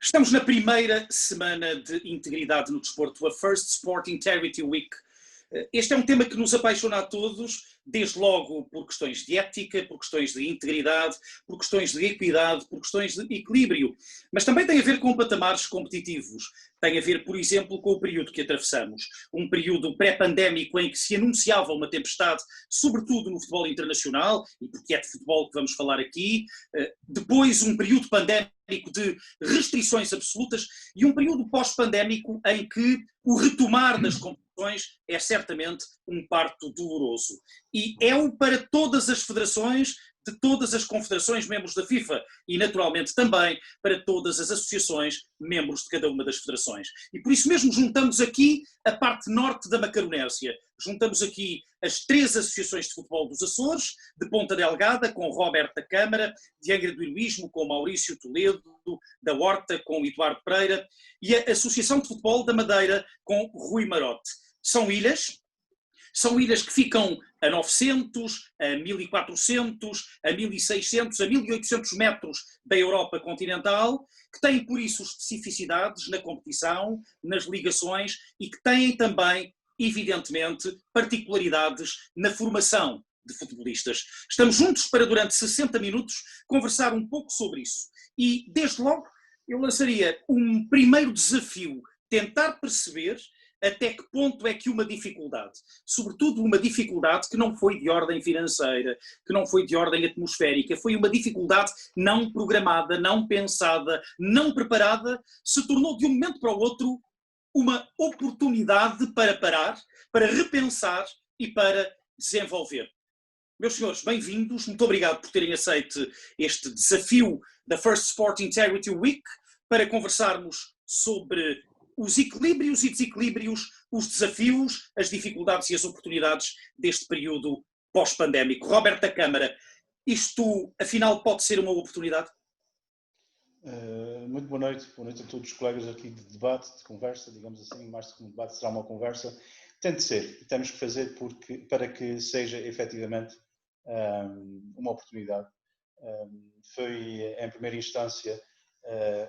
Estamos na primeira semana de integridade no desporto, a First Sport Integrity Week. Este é um tema que nos apaixona a todos, desde logo por questões de ética, por questões de integridade, por questões de equidade, por questões de equilíbrio, mas também tem a ver com patamares competitivos. Tem a ver, por exemplo, com o período que atravessamos. Um período pré-pandémico em que se anunciava uma tempestade, sobretudo no futebol internacional, e porque é de futebol que vamos falar aqui. Depois um período pandémico de restrições absolutas e um período pós-pandémico em que o retomar das competições é certamente um parto doloroso. E é-o para todas as federações, de todas as confederações membros da FIFA e, naturalmente, também para todas as associações membros de cada uma das federações. E por isso mesmo juntamos aqui a parte norte da Macaronésia. Juntamos aqui as 3 associações de futebol dos Açores, de Ponta Delgada, com Roberto da Câmara, de Angra do Heroísmo, com Maurício Toledo, da Horta, com Eduardo Pereira, e a Associação de Futebol da Madeira, com Rui Marote. São ilhas que ficam a 900, a 1400, a 1600, a 1800 metros da Europa continental, que têm por isso especificidades na competição, nas ligações e que têm também, evidentemente, particularidades na formação de futebolistas. Estamos juntos para, durante 60 minutos, conversar um pouco sobre isso. E, desde logo, eu lançaria um primeiro desafio, tentar perceber até que ponto é que uma dificuldade, sobretudo uma dificuldade que não foi de ordem financeira, que não foi de ordem atmosférica, foi uma dificuldade não programada, não pensada, não preparada, se tornou de um momento para o outro uma oportunidade para parar, para repensar e para desenvolver. Meus senhores, bem-vindos, muito obrigado por terem aceito este desafio da First Sport Integrity Week para conversarmos sobre os equilíbrios e desequilíbrios, os desafios, as dificuldades e as oportunidades deste período pós-pandémico. Roberto da Câmara, isto afinal pode ser uma oportunidade? Muito boa noite a todos os colegas aqui de debate, de conversa, digamos assim, mais do que um debate será uma conversa. Tem de ser, e temos que fazer para que seja efetivamente uma oportunidade. Foi, em primeira instância,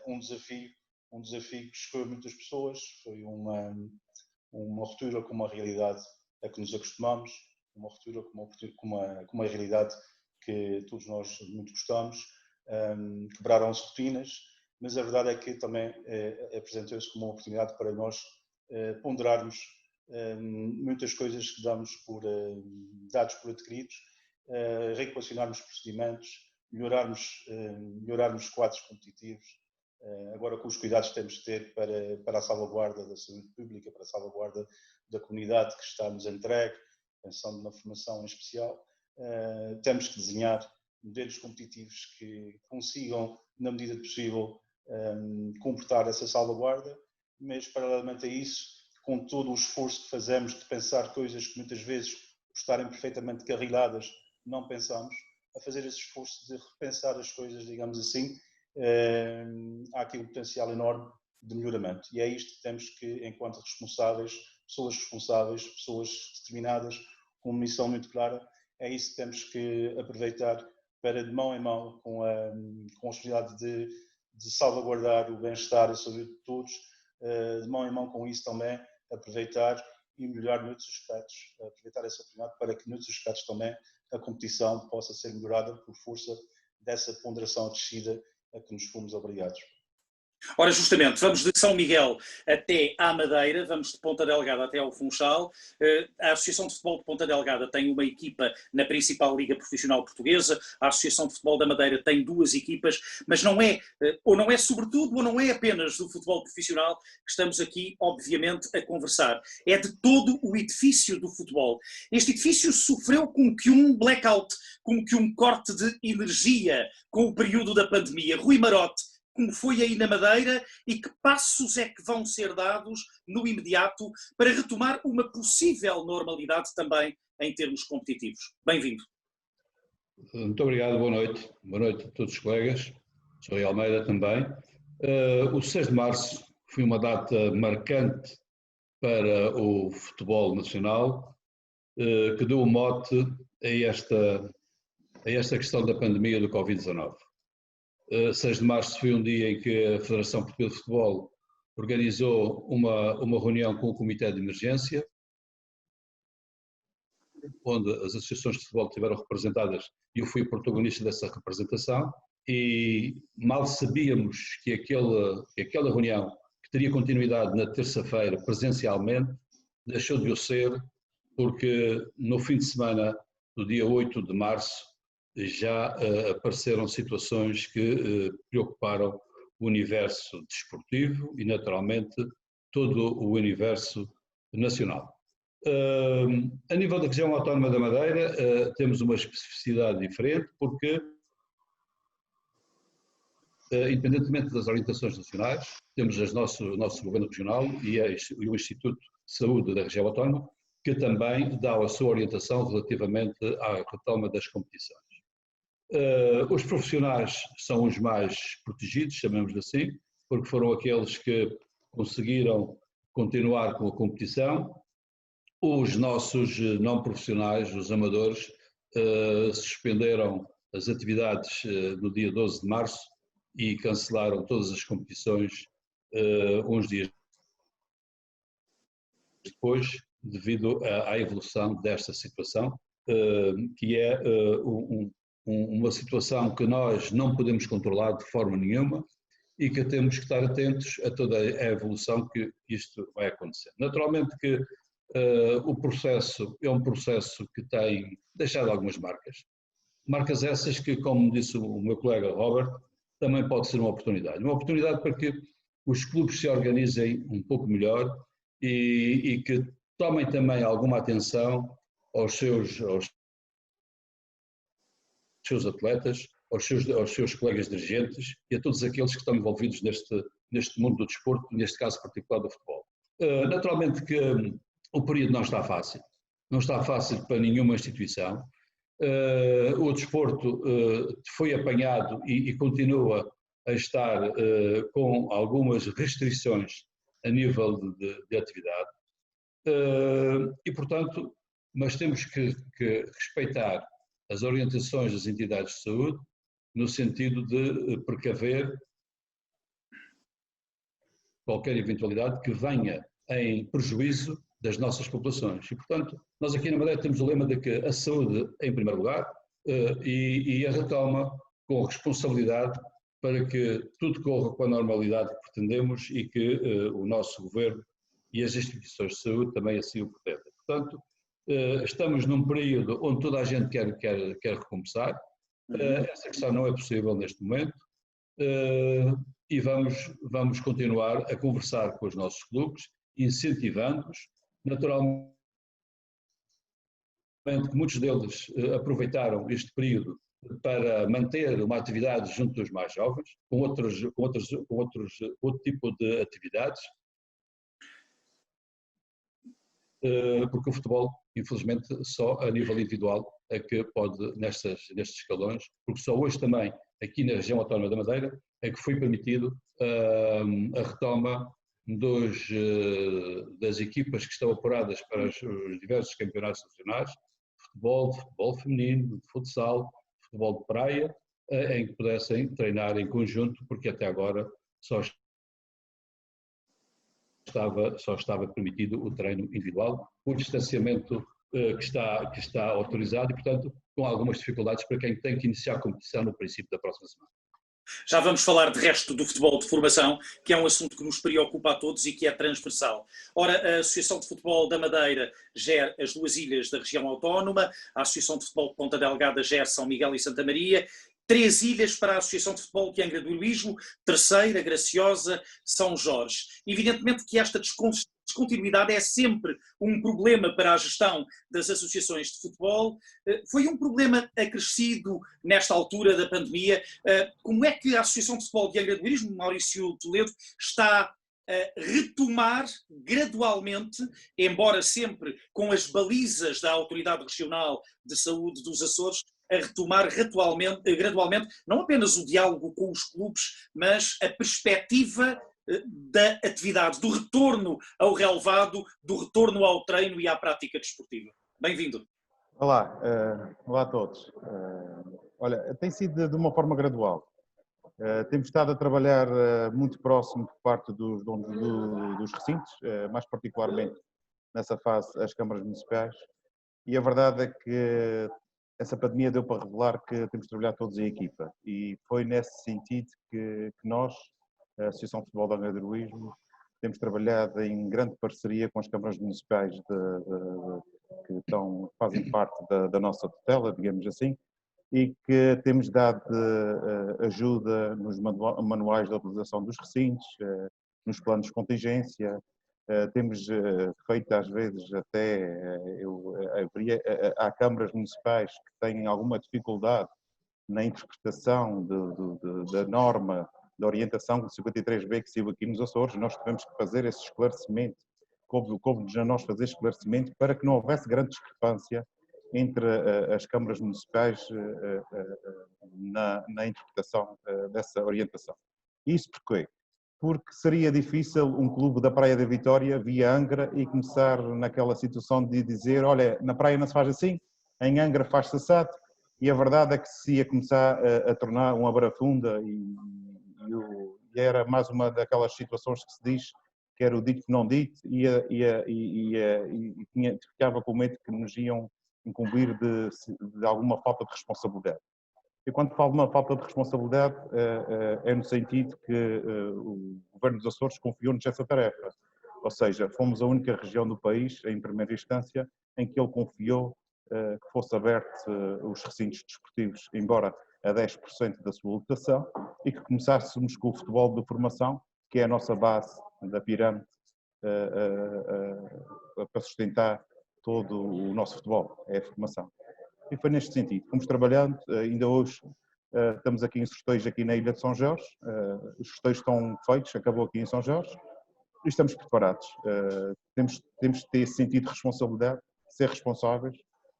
um desafio que chocou muitas pessoas, foi uma ruptura com uma realidade a que nos acostumamos, uma ruptura com uma realidade que todos nós muito gostamos, quebraram-se rotinas, mas a verdade é que também apresentou-se como uma oportunidade para nós ponderarmos muitas coisas que damos por dados por adquiridos, reequacionarmos procedimentos, melhorarmos quadros competitivos, agora com os cuidados que temos de ter para a salvaguarda da saúde pública, para a salvaguarda da comunidade que está-nos entregue, pensando na formação em especial, temos que desenhar modelos competitivos que consigam, na medida do possível, comportar essa salvaguarda, mas paralelamente a isso, com todo o esforço que fazemos de pensar coisas que muitas vezes, por estarem perfeitamente carriladas, não pensamos, a fazer esse esforço de repensar as coisas, digamos assim, há aqui um potencial enorme de melhoramento. E é isto que temos que, enquanto pessoas determinadas, com uma missão muito clara, é isso que temos que aproveitar para, de mão em mão, com a responsabilidade de salvaguardar o bem-estar e a saúde de todos, de mão em mão com isso também, aproveitar e melhorar noutros aspectos, aproveitar essa oportunidade para que noutros aspectos também a competição possa ser melhorada por força dessa ponderação acrescida a que nos fomos obrigados. Ora, justamente, vamos de São Miguel até à Madeira, vamos de Ponta Delgada até ao Funchal. A Associação de Futebol de Ponta Delgada tem uma equipa na principal liga profissional portuguesa, a Associação de Futebol da Madeira tem 2 equipas, mas não é sobretudo, ou não é apenas do futebol profissional que estamos aqui, obviamente, a conversar. É de todo o edifício do futebol. Este edifício sofreu como que um blackout, como que um corte de energia com o período da pandemia. Rui Marote, como foi aí na Madeira e que passos é que vão ser dados no imediato para retomar uma possível normalidade também em termos competitivos? Bem-vindo. Muito obrigado, boa noite. Boa noite a todos os colegas. Sou Almeida também. O 6 de março foi uma data marcante para o futebol nacional, que deu o mote a esta questão da pandemia do Covid-19. 6 de março foi um dia em que a Federação Portuguesa de Futebol organizou uma reunião com o Comitê de Emergência, onde as associações de futebol estiveram representadas e eu fui o protagonista dessa representação, e mal sabíamos que aquela reunião, que teria continuidade na terça-feira presencialmente, deixou de o ser, porque no fim de semana, do dia 8 de março, já apareceram situações que preocuparam o universo desportivo e, naturalmente, todo o universo nacional. A nível da região autónoma da Madeira, temos uma especificidade diferente, porque, independentemente das orientações nacionais, temos o nosso governo regional e o Instituto de Saúde da região autónoma, que também dá a sua orientação relativamente à retoma das competições. Os profissionais são os mais protegidos, chamamos assim, porque foram aqueles que conseguiram continuar com a competição. Os nossos não profissionais, os amadores, suspenderam as atividades no dia 12 de março e cancelaram todas as competições uns dias depois, devido à evolução desta situação, que é uma situação que nós não podemos controlar de forma nenhuma e que temos que estar atentos a toda a evolução que isto vai acontecer. Naturalmente que o processo é um processo que tem deixado algumas marcas essas que, como disse o meu colega Robert, também pode ser uma oportunidade para que os clubes se organizem um pouco melhor e que tomem também alguma atenção aos seus atletas, aos seus colegas dirigentes e a todos aqueles que estão envolvidos neste mundo do desporto, neste caso particular do futebol. Naturalmente que o período não está fácil para nenhuma instituição. O desporto foi apanhado e continua a estar com algumas restrições a nível de atividade e, portanto, mas temos que respeitar as orientações das entidades de saúde no sentido de precaver qualquer eventualidade que venha em prejuízo das nossas populações. E, portanto, nós aqui na Madeira temos o lema de que a saúde em primeiro lugar e a retoma com responsabilidade para que tudo corra com a normalidade que pretendemos e que o nosso governo e as instituições de saúde também assim o pretendem. Portanto, estamos num período onde toda a gente quer recomeçar. Essa questão não é possível neste momento e vamos continuar a conversar com os nossos clubes, incentivando-os. Naturalmente que muitos deles aproveitaram este período para manter uma atividade junto dos mais jovens, com outro tipo de atividades, porque o futebol, infelizmente, só a nível individual é que pode, nestes escalões, porque só hoje também, aqui na região autónoma da Madeira, é que foi permitido a retoma das equipas que estão apuradas para os diversos campeonatos nacionais, futebol feminino, de futsal, futebol de praia, em que pudessem treinar em conjunto, porque até agora só estava permitido o treino individual, o distanciamento que está autorizado e, portanto, com algumas dificuldades para quem tem que iniciar a competição no princípio da próxima semana. Já vamos falar de resto do futebol de formação, que é um assunto que nos preocupa a todos e que é transversal. Ora, a Associação de Futebol da Madeira gera as duas ilhas da região autónoma, a Associação de Futebol de Ponta Delgada gera São Miguel e Santa Maria, 3 ilhas para a Associação de Futebol de Angra do Heroísmo, Terceira, Graciosa, São Jorge. Evidentemente que esta descontinuidade é sempre um problema para a gestão das associações de futebol. Foi um problema acrescido nesta altura da pandemia. Como é que a Associação de Futebol de Angra do Heroísmo, Maurício Toledo, está a retomar gradualmente, embora sempre com as balizas da Autoridade Regional de Saúde dos Açores, a retomar gradualmente não apenas o diálogo com os clubes, mas a perspectiva da atividade, do retorno ao relevado, do retorno ao treino e à prática desportiva. Bem-vindo. Olá, olá a todos. Olha, tem sido de uma forma gradual. Temos estado a trabalhar muito próximo por parte dos donos dos recintos, mais particularmente nessa fase as câmaras municipais, e a verdade é que essa pandemia deu para revelar que temos de trabalhar todos em equipa, e foi nesse sentido que nós, a Associação de Futebol de Angra do Heroísmo, temos trabalhado em grande parceria com as câmaras municipais que fazem parte da nossa tutela, digamos assim, e que temos dado ajuda nos manuais de utilização dos recintos, nos planos de contingência. Temos feito às vezes até, há câmaras municipais que têm alguma dificuldade na interpretação da norma da orientação do 53B que saiu aqui nos Açores. Nós tivemos que fazer esse esclarecimento, coube-nos a nós fazer esclarecimento para que não houvesse grande discrepância entre as câmaras municipais na interpretação dessa orientação. Isso porquê? Porque seria difícil um clube da Praia da Vitória, via Angra, e começar naquela situação de dizer, olha, na praia não se faz assim, em Angra faz-se assado, e a verdade é que se ia começar a tornar uma barafunda e era mais uma daquelas situações que se diz que era o dito não dito, e ficava com medo que nos iam incumbir de alguma falta de responsabilidade. E quando falo de uma falta de responsabilidade, é no sentido que o Governo dos Açores confiou-nos essa tarefa. Ou seja, fomos a única região do país, em primeira instância, em que ele confiou que fosse aberto os recintos desportivos, embora a 10% da sua lotação, e que começássemos com o futebol de formação, que é a nossa base da pirâmide, para sustentar todo o nosso futebol, é a formação. E foi neste sentido. Fomos trabalhando, ainda hoje estamos aqui em sorteios aqui na Ilha de São Jorge, os sorteios estão feitos, acabou aqui em São Jorge, e estamos preparados. Temos de ter esse sentido de responsabilidade, ser responsáveis,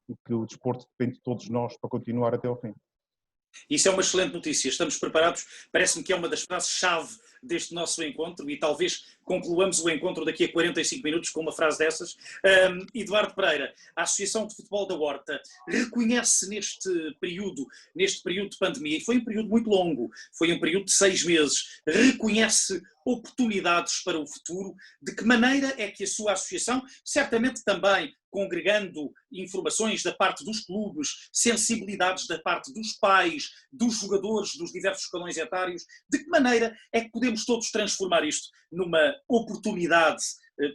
e que o desporto depende de todos nós para continuar até ao fim. Isso é uma excelente notícia. Estamos preparados. Parece-me que é uma das frases-chave deste nosso encontro e talvez concluamos o encontro daqui a 45 minutos com uma frase dessas. Eduardo Pereira, a Associação de Futebol da Horta reconhece neste período de pandemia, e foi um período muito longo, foi um período de 6 meses, reconhece oportunidades para o futuro. De que maneira é que a sua associação, certamente também congregando informações da parte dos clubes, sensibilidades da parte dos pais, dos jogadores, dos diversos escalões etários, de que maneira é que podemos todos transformar isto numa oportunidade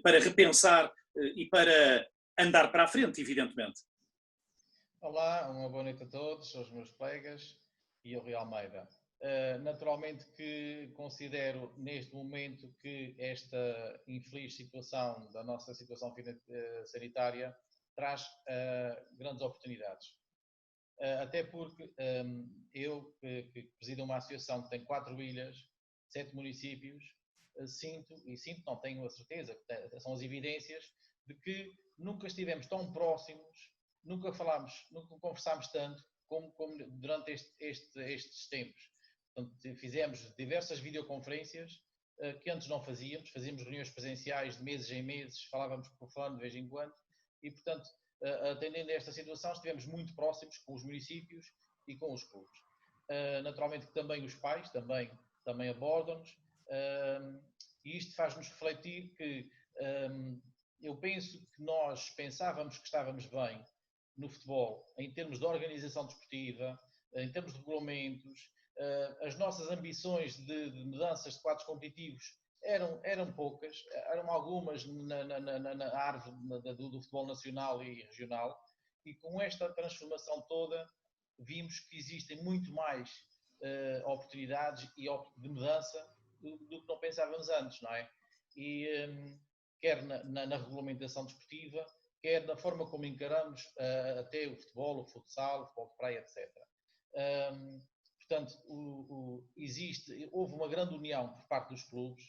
para repensar e para andar para a frente, evidentemente? Olá, uma boa noite a todos, aos meus colegas e ao Rui Almeida. Naturalmente que considero neste momento que esta infeliz situação da nossa situação sanitária traz grandes oportunidades. Até porque eu, que presido uma associação que tem 4 ilhas, 7 municípios, sinto, não tenho a certeza, são as evidências de que nunca estivemos tão próximos, nunca conversámos tanto como durante estes tempos. Portanto, fizemos diversas videoconferências que antes não fazíamos reuniões presenciais de meses em meses, falávamos por telefone de vez em quando e, portanto, atendendo a esta situação, estivemos muito próximos com os municípios e com os clubes. Naturalmente que também os pais também abordam-nos e isto faz-nos refletir que eu penso que nós pensávamos que estávamos bem no futebol em termos de organização desportiva, em termos de regulamentos. As nossas ambições de mudanças de quadros competitivos eram poucas, eram algumas na árvore do futebol nacional e regional, e com esta transformação toda vimos que existem muito mais oportunidades de mudança do que não pensávamos antes, não é? E quer na regulamentação desportiva, quer na forma como encaramos até o futebol, o futsal, o futebol de praia, etc. Portanto, houve uma grande união por parte dos clubes,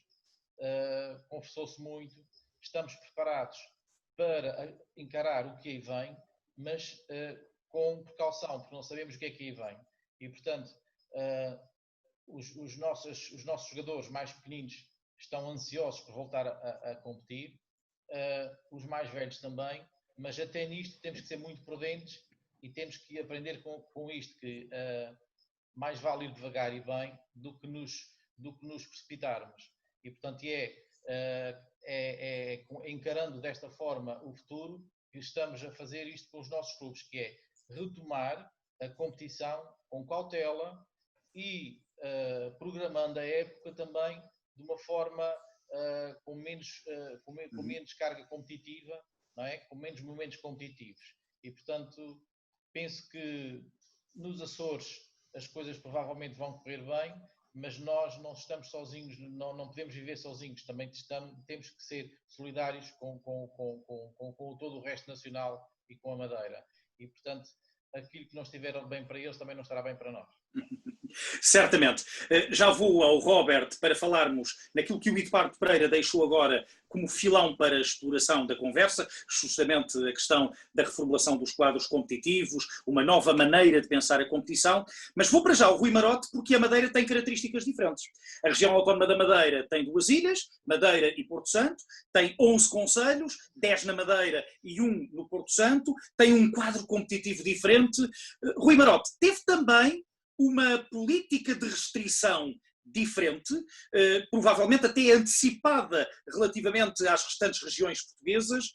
conversou-se muito, estamos preparados para encarar o que aí vem, mas com precaução, porque não sabemos o que é que aí vem. E, portanto, os nossos jogadores mais pequeninos estão ansiosos por voltar a competir, os mais velhos também, mas até nisto temos que ser muito prudentes e temos que aprender com isto, que mais vale ir devagar e bem do que nos precipitarmos. E, portanto, encarando desta forma o futuro que estamos a fazer isto com os nossos clubes, que é retomar a competição com cautela e programando a época também de uma forma com menos carga competitiva, não é? Com menos momentos competitivos. E, portanto, penso que nos Açores as coisas provavelmente vão correr bem, mas nós não estamos sozinhos, não podemos viver sozinhos, também temos que ser solidários com todo o resto nacional e com a Madeira. E, portanto, aquilo que não estiver bem para eles também não estará bem para nós. Certamente. Já vou ao Robert para falarmos naquilo que o Eduardo Pereira deixou agora como filão para a exploração da conversa, justamente a questão da reformulação dos quadros competitivos, uma nova maneira de pensar a competição, mas vou para já ao Rui Marote porque a Madeira tem características diferentes. A região autónoma da Madeira tem 2 ilhas, Madeira e Porto Santo, tem 11 concelhos, 10 na Madeira e 1 no Porto Santo, tem um quadro competitivo diferente. Rui Marote, teve também uma política de restrição diferente, provavelmente até antecipada relativamente às restantes regiões portuguesas,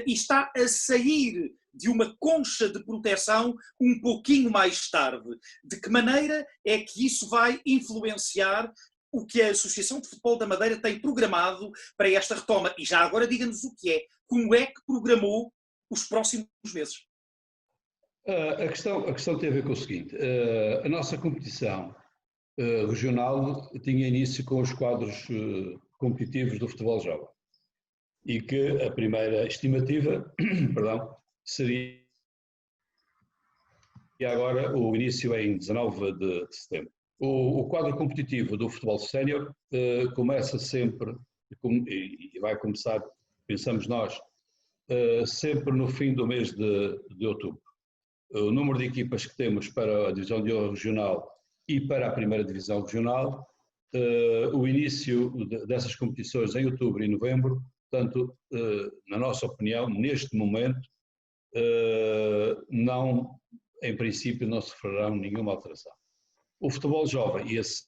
e está a sair de uma concha de proteção um pouquinho mais tarde. De que maneira é que isso vai influenciar o que a Associação de Futebol da Madeira tem programado para esta retoma? E já agora diga-nos o que é, como é que programou os próximos meses? A questão tem a ver com o seguinte, a nossa competição regional tinha início com os quadros competitivos do futebol jovem e que a primeira estimativa seria agora o início em 19 de setembro. O quadro competitivo do futebol sénior começa sempre, e vai começar, pensamos nós, sempre no fim do mês de outubro. O número de equipas que temos para a Divisão de Honra Regional e para a Primeira Divisão Regional, o início dessas competições em outubro e novembro, portanto, na nossa opinião, neste momento, em princípio, não sofrerão nenhuma alteração. O futebol jovem, esse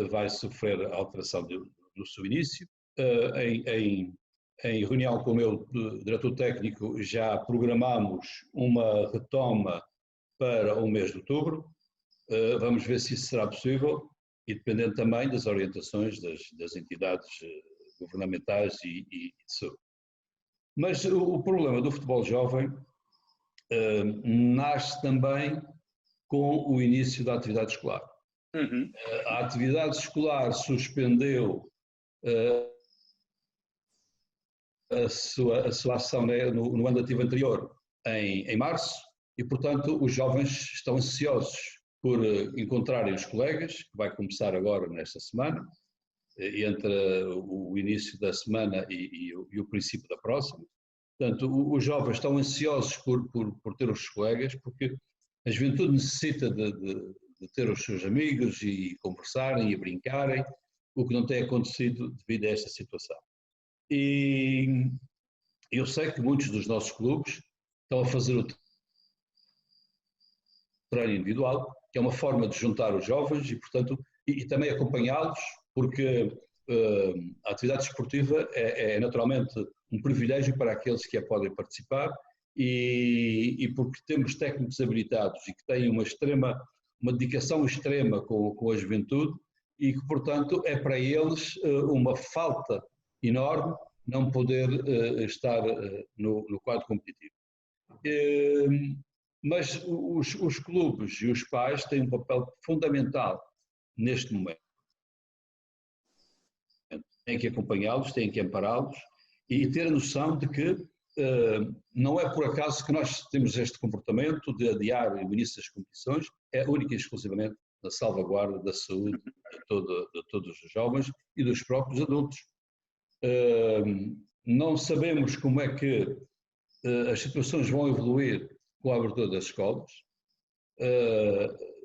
vai sofrer a alteração do seu início. Em reunião com o meu diretor técnico já programamos uma retoma para o mês de outubro. Vamos ver se isso será possível e dependendo também das orientações das entidades governamentais e de saúde. Mas o problema do futebol jovem nasce também com o início da atividade escolar. Uhum. A atividade escolar suspendeu a sua ação no ano letivo anterior em março e, portanto, os jovens estão ansiosos por encontrarem os colegas, que vai começar agora nesta semana, entre o início da semana e o princípio da próxima. Portanto, os jovens estão ansiosos por ter os colegas, porque a juventude necessita de ter os seus amigos e conversarem e brincarem, o que não tem acontecido devido a esta situação. E eu sei que muitos dos nossos clubes estão a fazer o treino individual, que é uma forma de juntar os jovens e, portanto, e também acompanhá-los, porque a atividade desportiva é naturalmente um privilégio para aqueles que a podem participar e porque temos técnicos habilitados e que têm uma dedicação extrema com a juventude e que, portanto, é para eles uma falta enorme não poder estar no quadro competitivo. Mas os clubes e os pais têm um papel fundamental neste momento. Têm que acompanhá-los, têm que ampará-los e ter a noção de que não é por acaso que nós temos este comportamento de adiar o início das competições, é única e exclusivamente na salvaguarda da saúde de todos os jovens e dos próprios adultos. Não sabemos como é que as situações vão evoluir com a abertura das escolas.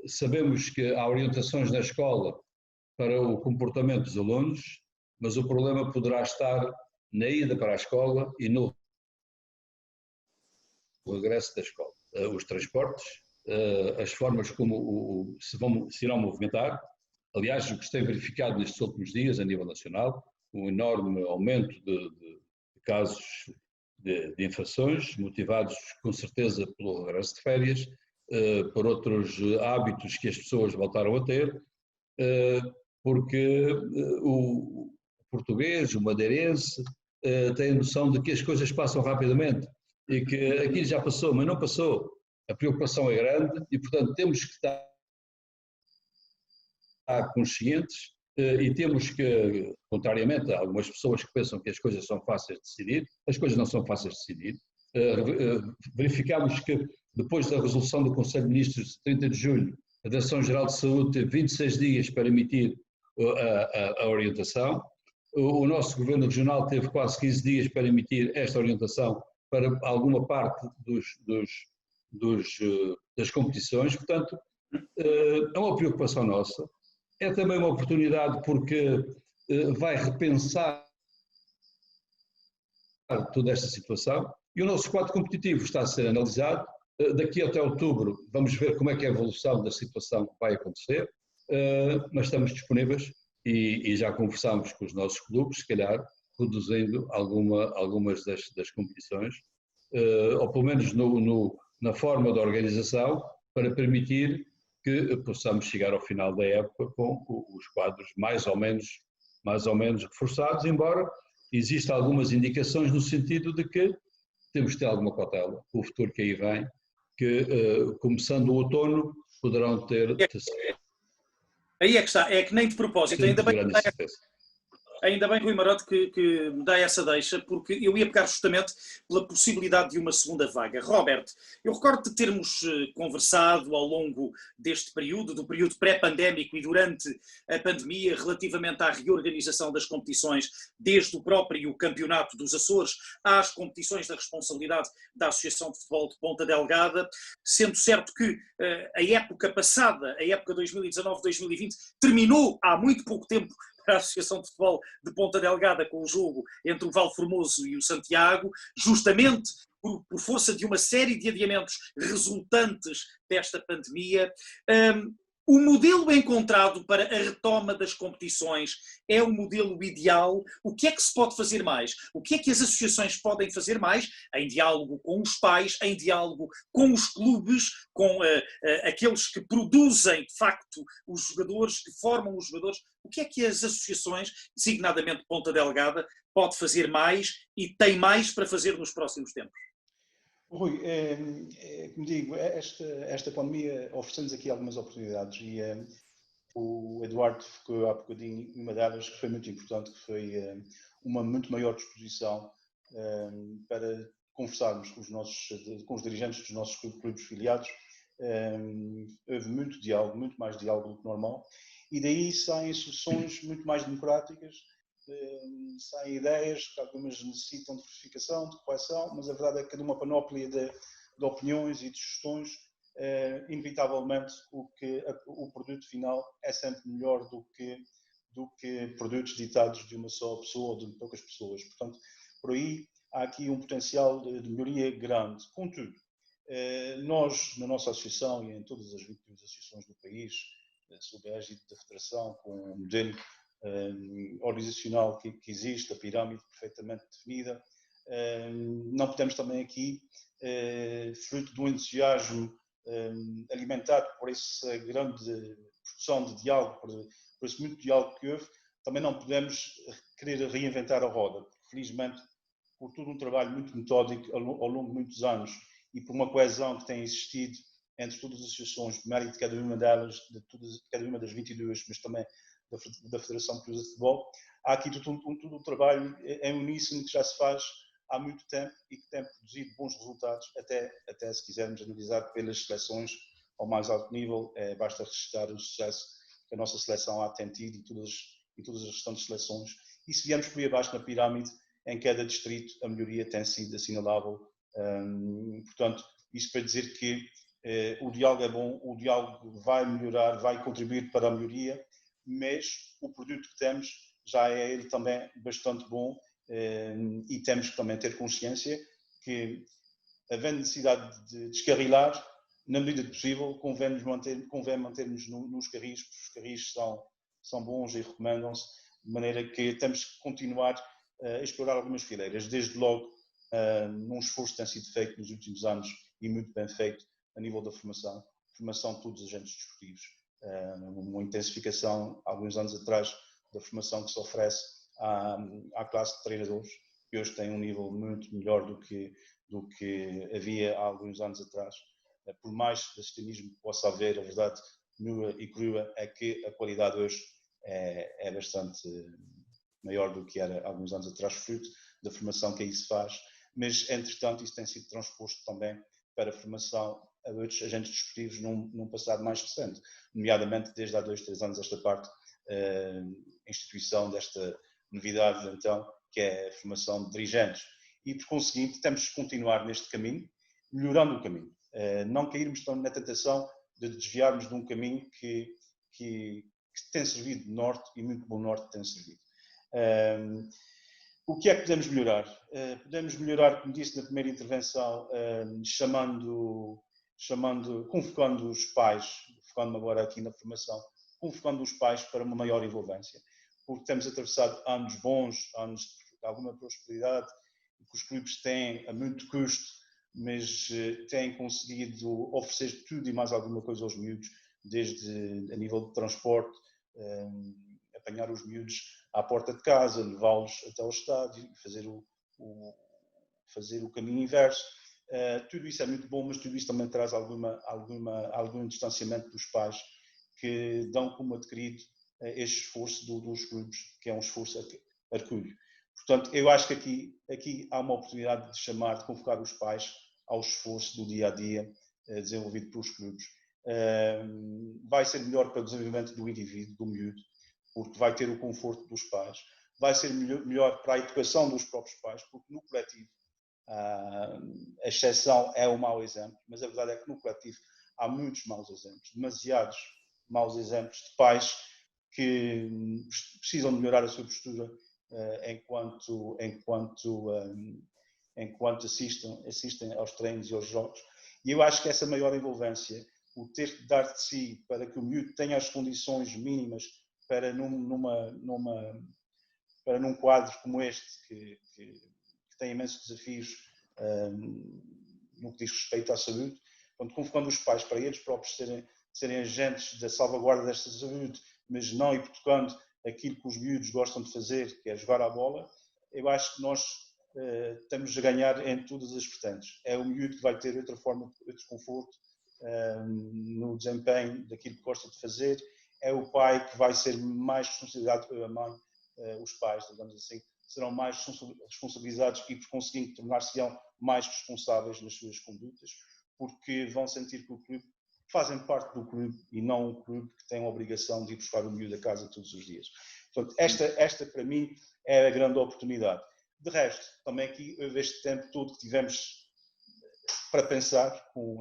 Sabemos que há orientações na escola para o comportamento dos alunos, mas o problema poderá estar na ida para a escola e no regresso da escola. Os transportes, as formas como se irão movimentar. Aliás, o que se tem verificado nestes últimos dias a nível nacional, um enorme aumento de casos de infecções, motivados com certeza pelo regresso de férias, por outros hábitos que as pessoas voltaram a ter, porque o português, o madeirense, tem a noção de que as coisas passam rapidamente e que aquilo já passou, mas não passou. A preocupação é grande e, portanto, temos que estar conscientes e temos que, contrariamente a algumas pessoas que pensam que as coisas são fáceis de decidir, as coisas não são fáceis de decidir. Verificamos que depois da resolução do Conselho de Ministros de 30 de julho, a Direção-Geral de Saúde teve 26 dias para emitir a orientação. O nosso Governo Regional teve quase 15 dias para emitir esta orientação para alguma parte das competições. Portanto, é uma preocupação nossa. É também uma oportunidade porque vai repensar toda esta situação e o nosso quadro competitivo está a ser analisado. Daqui até outubro vamos ver como é que a evolução da situação vai acontecer, mas estamos disponíveis e já conversámos com os nossos clubes, se calhar reduzindo algumas das competições, ou pelo menos na forma da organização, para permitir que possamos chegar ao final da época com os quadros mais ou menos reforçados, embora existam algumas indicações no sentido de que temos de ter alguma cautela com o futuro que aí vem, que começando o outono poderão ter... Aí é que está, é que nem de propósito, ainda bem, Rui Marote, que me dá essa deixa, porque eu ia pegar justamente pela possibilidade de uma segunda vaga. Robert, eu recordo de termos conversado ao longo deste período, do período pré-pandémico e durante a pandemia, relativamente à reorganização das competições, desde o próprio Campeonato dos Açores às competições da responsabilidade da Associação de Futebol de Ponta Delgada, sendo certo que a época passada, a época 2019-2020, terminou há muito pouco tempo para a Associação de Futebol de Ponta Delgada com o jogo entre o Valformoso e o Santiago, justamente por força de uma série de adiamentos resultantes desta pandemia. O modelo encontrado para a retoma das competições é o modelo ideal? O que é que se pode fazer mais? O que é que as associações podem fazer mais, em diálogo com os pais, em diálogo com os clubes, com aqueles que produzem, de facto, os jogadores, que formam os jogadores? O que é que as associações, designadamente Ponta Delgada, pode fazer mais e tem mais para fazer nos próximos tempos? Rui, como digo, esta pandemia ofereceu-nos aqui algumas oportunidades e o Eduardo ficou há bocadinho uma delas que foi muito importante, que foi uma muito maior disposição para conversarmos com os dirigentes dos nossos clubes filiados. Houve muito diálogo, muito mais diálogo do que normal, e daí saem soluções muito mais democráticas, saem ideias que algumas necessitam de verificação, de correção, mas a verdade é que de uma panóplia de opiniões e de sugestões, inevitavelmente o produto final é sempre melhor do que produtos ditados de uma só pessoa ou de poucas pessoas. Portanto, por aí há aqui um potencial de melhoria grande. Contudo, nós, na nossa associação e em todas as 22 associações do país, sob a égide da Federação, com um modelo organizacional que existe, a pirâmide perfeitamente definida, não podemos também aqui, fruto do entusiasmo alimentado por essa grande produção de diálogo, por esse muito diálogo que houve, também não podemos querer reinventar a roda. Felizmente, por todo um trabalho muito metódico ao longo de muitos anos e por uma coesão que tem existido entre todas as associações, de mérito de cada uma delas, de cada uma das 22, mas também da Federação Portuguesa de Futebol, há aqui todo um trabalho em uníssono que já se faz há muito tempo e que tem produzido bons resultados, até se quisermos analisar pelas seleções ao mais alto nível, basta registrar o sucesso que a nossa seleção tem tido e todas as restantes seleções. E se viemos por aí abaixo na pirâmide, em cada distrito a melhoria tem sido assinalável. Portanto, isto para dizer que o diálogo é bom, o diálogo vai melhorar, vai contribuir para a melhoria, mas o produto que temos já é ele também bastante bom, e temos que também ter consciência que, havendo necessidade de descarrilar, na medida do possível, convém mantermos nos carris, porque os carris são bons e recomendam-se, de maneira que temos que continuar a explorar algumas fileiras, desde logo num esforço que tem sido feito nos últimos anos e muito bem feito a nível da formação de todos os agentes desportivos, uma intensificação, há alguns anos atrás, da formação que se oferece à classe de treinadores, que hoje tem um nível muito melhor do que havia há alguns anos atrás. Por mais assistencialismo que possa haver, a verdade nua e crua é que a qualidade hoje é bastante maior do que era há alguns anos atrás, fruto da formação que aí se faz, mas entretanto isso tem sido transposto também para a formação a outros agentes desportivos num passado mais recente, nomeadamente desde há 2, 3 anos esta parte, a instituição desta novidade então, que é a formação de dirigentes. E por conseguinte temos que continuar neste caminho, melhorando o caminho. Não cairmos na tentação de desviarmos de um caminho que tem servido de norte e muito bom norte tem servido. O que é que podemos melhorar? Podemos melhorar, como disse na primeira intervenção, convocando os pais, focando-me agora aqui na formação, convocando os pais para uma maior envolvência, porque temos atravessado anos bons, anos de alguma prosperidade, que os clubes têm a muito custo, mas têm conseguido oferecer tudo e mais alguma coisa aos miúdos, desde a nível de transporte, apanhar os miúdos à porta de casa, levá-los até ao estádio, fazer o caminho inverso. Tudo isso é muito bom, mas tudo isso também traz algum distanciamento dos pais que dão como adquirido este esforço dos clubes, que é um esforço hercúleo. Portanto, eu acho que aqui há uma oportunidade de convocar os pais ao esforço do dia-a-dia desenvolvido pelos clubes. Vai ser melhor para o desenvolvimento do indivíduo, do miúdo, porque vai ter o conforto dos pais. Vai ser melhor para a educação dos próprios pais, porque no coletivo a exceção é o mau exemplo, mas a verdade é que no coletivo há muitos maus exemplos, demasiados maus exemplos de pais que precisam melhorar a sua postura enquanto assistem aos treinos e aos jogos. E eu acho que essa maior envolvência, o ter que dar de si para que o miúdo tenha as condições mínimas para num quadro como este, que tem imensos desafios no que diz respeito à saúde, convocando os pais para eles próprios serem agentes da salvaguarda desta saúde, mas não hipotecando aquilo que os miúdos gostam de fazer, que é jogar à bola. Eu acho que nós estamos a ganhar em todas as vertentes. É o miúdo que vai ter outra forma, outro conforto no desempenho daquilo que gosta de fazer. É o pai que vai ser mais responsabilizado pela mãe, os pais, digamos assim, serão mais responsabilizados e, por conseguinte, tornar-se-ão mais responsáveis nas suas condutas, porque vão sentir que o clube fazem parte do clube e não um clube que tem a obrigação de ir buscar o miúdo a casa todos os dias. Portanto, esta para mim é a grande oportunidade. De resto, também aqui houve este tempo todo que tivemos para pensar com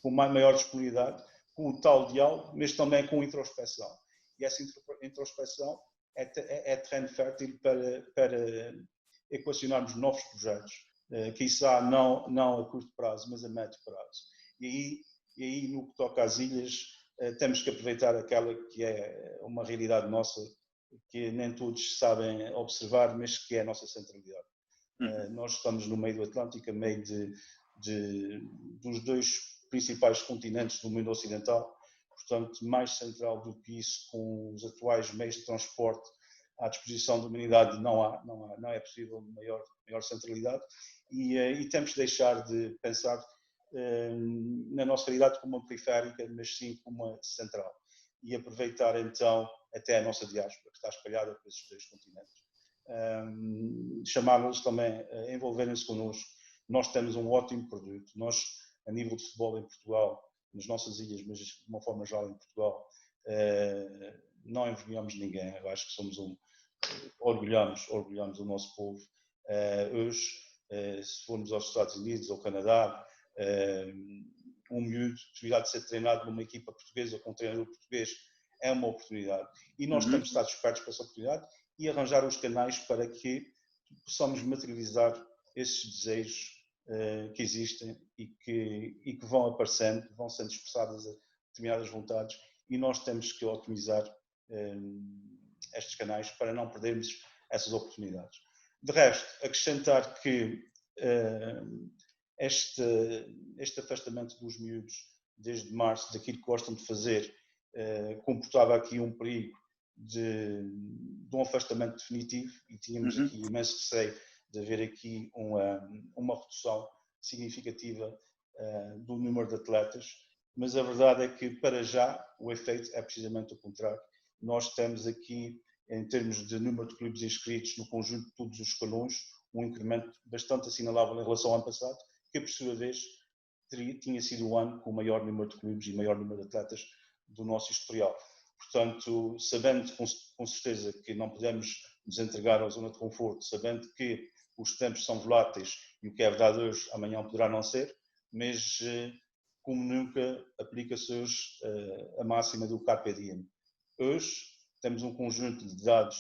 maior disponibilidade, com o tal diálogo, mas também com introspeção. E essa introspeção é terreno fértil para equacionarmos novos projetos, quiçá não a curto prazo, mas a médio prazo. E aí, no que toca às ilhas, temos que aproveitar aquela que é uma realidade nossa, que nem todos sabem observar, mas que é a nossa centralidade. Nós estamos no meio do Atlântico, no meio dos dois principais continentes do mundo ocidental, portanto, mais central do que isso, com os atuais meios de transporte à disposição da humanidade, não é possível maior centralidade, e temos que deixar de pensar na nossa realidade como uma periférica, mas sim como uma central, e aproveitar então até a nossa diáspora, que está espalhada por esses dois continentes. Chamá-los também a envolverem-se connosco. Nós temos um ótimo produto. Nós, a nível de futebol em Portugal, nas nossas ilhas, mas de uma forma geral em Portugal, não envergonhamos ninguém. Eu acho que somos orgulhamos o nosso povo. Hoje, se formos aos Estados Unidos ou Canadá, um miúdo que possibilidade de ser treinado numa equipa portuguesa com um treinador português é uma oportunidade. E nós temos de estar despertos para essa oportunidade e arranjar os canais para que possamos materializar esses desejos que existem e que vão aparecendo, vão sendo expressadas determinadas vontades, e nós temos que otimizar estes canais para não perdermos essas oportunidades. De resto, acrescentar que este afastamento dos miúdos desde março, daquilo que gostam de fazer, comportava aqui um perigo de um afastamento definitivo, e tínhamos aqui imenso receio de haver aqui uma redução significativa do número de atletas, mas a verdade é que para já o efeito é precisamente o contrário. Nós temos aqui, em termos de número de clubes inscritos no conjunto de todos os escalões, um incremento bastante assinalável em relação ao ano passado, que por sua vez tinha sido o ano com o maior número de clubes e maior número de atletas do nosso historial. Portanto, sabendo com certeza que não podemos nos entregar à zona de conforto, sabendo que os tempos são voláteis e o que é verdade hoje, amanhã poderá não ser, mas como nunca aplica-se hoje a máxima do Carpe Diem. Hoje temos um conjunto de dados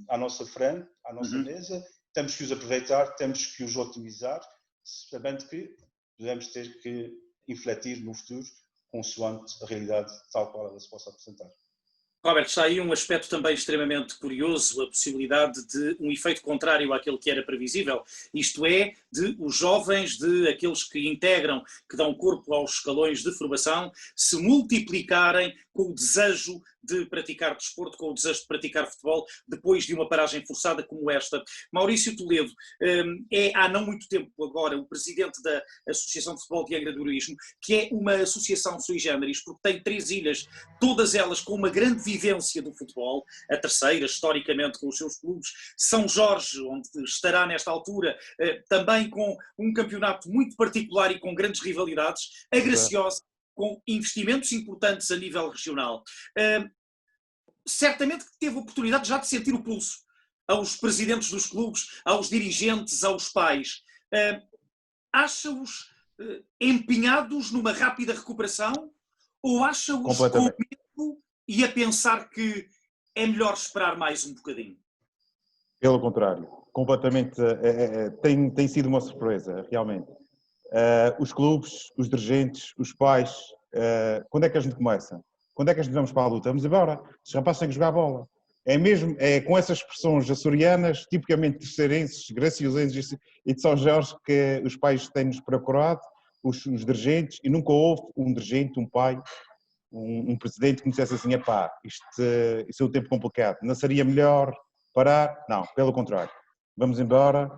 à nossa frente, à nossa mesa, temos que os aproveitar, temos que os otimizar, sabendo que podemos ter que infletir no futuro consoante a realidade tal qual ela se possa apresentar. Robert, está aí um aspecto também extremamente curioso, a possibilidade de um efeito contrário àquele que era previsível, isto é, de os jovens, de aqueles que integram, que dão corpo aos escalões de formação, se multiplicarem com o desejo de praticar desporto, com o desejo de praticar futebol, depois de uma paragem forçada como esta. Maurício Toledo é há não muito tempo agora o presidente da Associação de Futebol de Angra do Heroísmo, que é uma associação sui generis, porque tem 3 ilhas, todas elas com uma grande vivência do futebol, a terceira, historicamente, com os seus clubes, São Jorge, onde estará nesta altura, também com um campeonato muito particular e com grandes rivalidades, a Graciosa, com investimentos importantes a nível regional. Certamente que teve a oportunidade já de sentir o pulso aos presidentes dos clubes, aos dirigentes, aos pais. Acha-os empenhados numa rápida recuperação ou acha-os com medo e a pensar que é melhor esperar mais um bocadinho? Pelo contrário, completamente. Tem sido uma surpresa, realmente. Os clubes, os dirigentes, os pais, quando é que a gente começa? Quando é que a gente vamos para a luta? Vamos embora. Os rapazes têm que jogar a bola. É com essas expressões açorianas, tipicamente terceirenses, graciosenses e de São Jorge, que os pais têm-nos procurado, os dirigentes, e nunca houve um dirigente, um pai, um presidente que me dissesse assim, isto é um tempo complicado, não seria melhor parar? Não, pelo contrário. Vamos embora.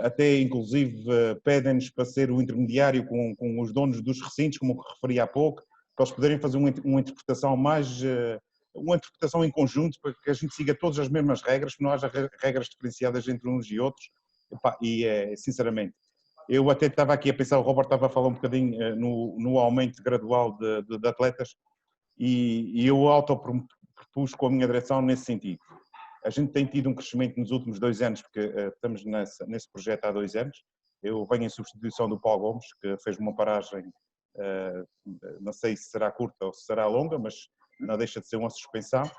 Até inclusive pedem-nos para ser o intermediário com os donos dos recintos, como referi há pouco, para eles poderem fazer uma interpretação uma interpretação em conjunto, para que a gente siga todas as mesmas regras, que não haja regras diferenciadas entre uns e outros. Sinceramente, eu até estava aqui a pensar, o Robert estava a falar um bocadinho no aumento gradual de atletas, e eu autopropus com a minha direção nesse sentido. A gente tem tido um crescimento nos últimos 2 anos, porque estamos nesse projeto há 2 anos. Eu venho em substituição do Paulo Gomes, que fez uma paragem, não sei se será curta ou se será longa, mas não deixa de ser uma suspensão.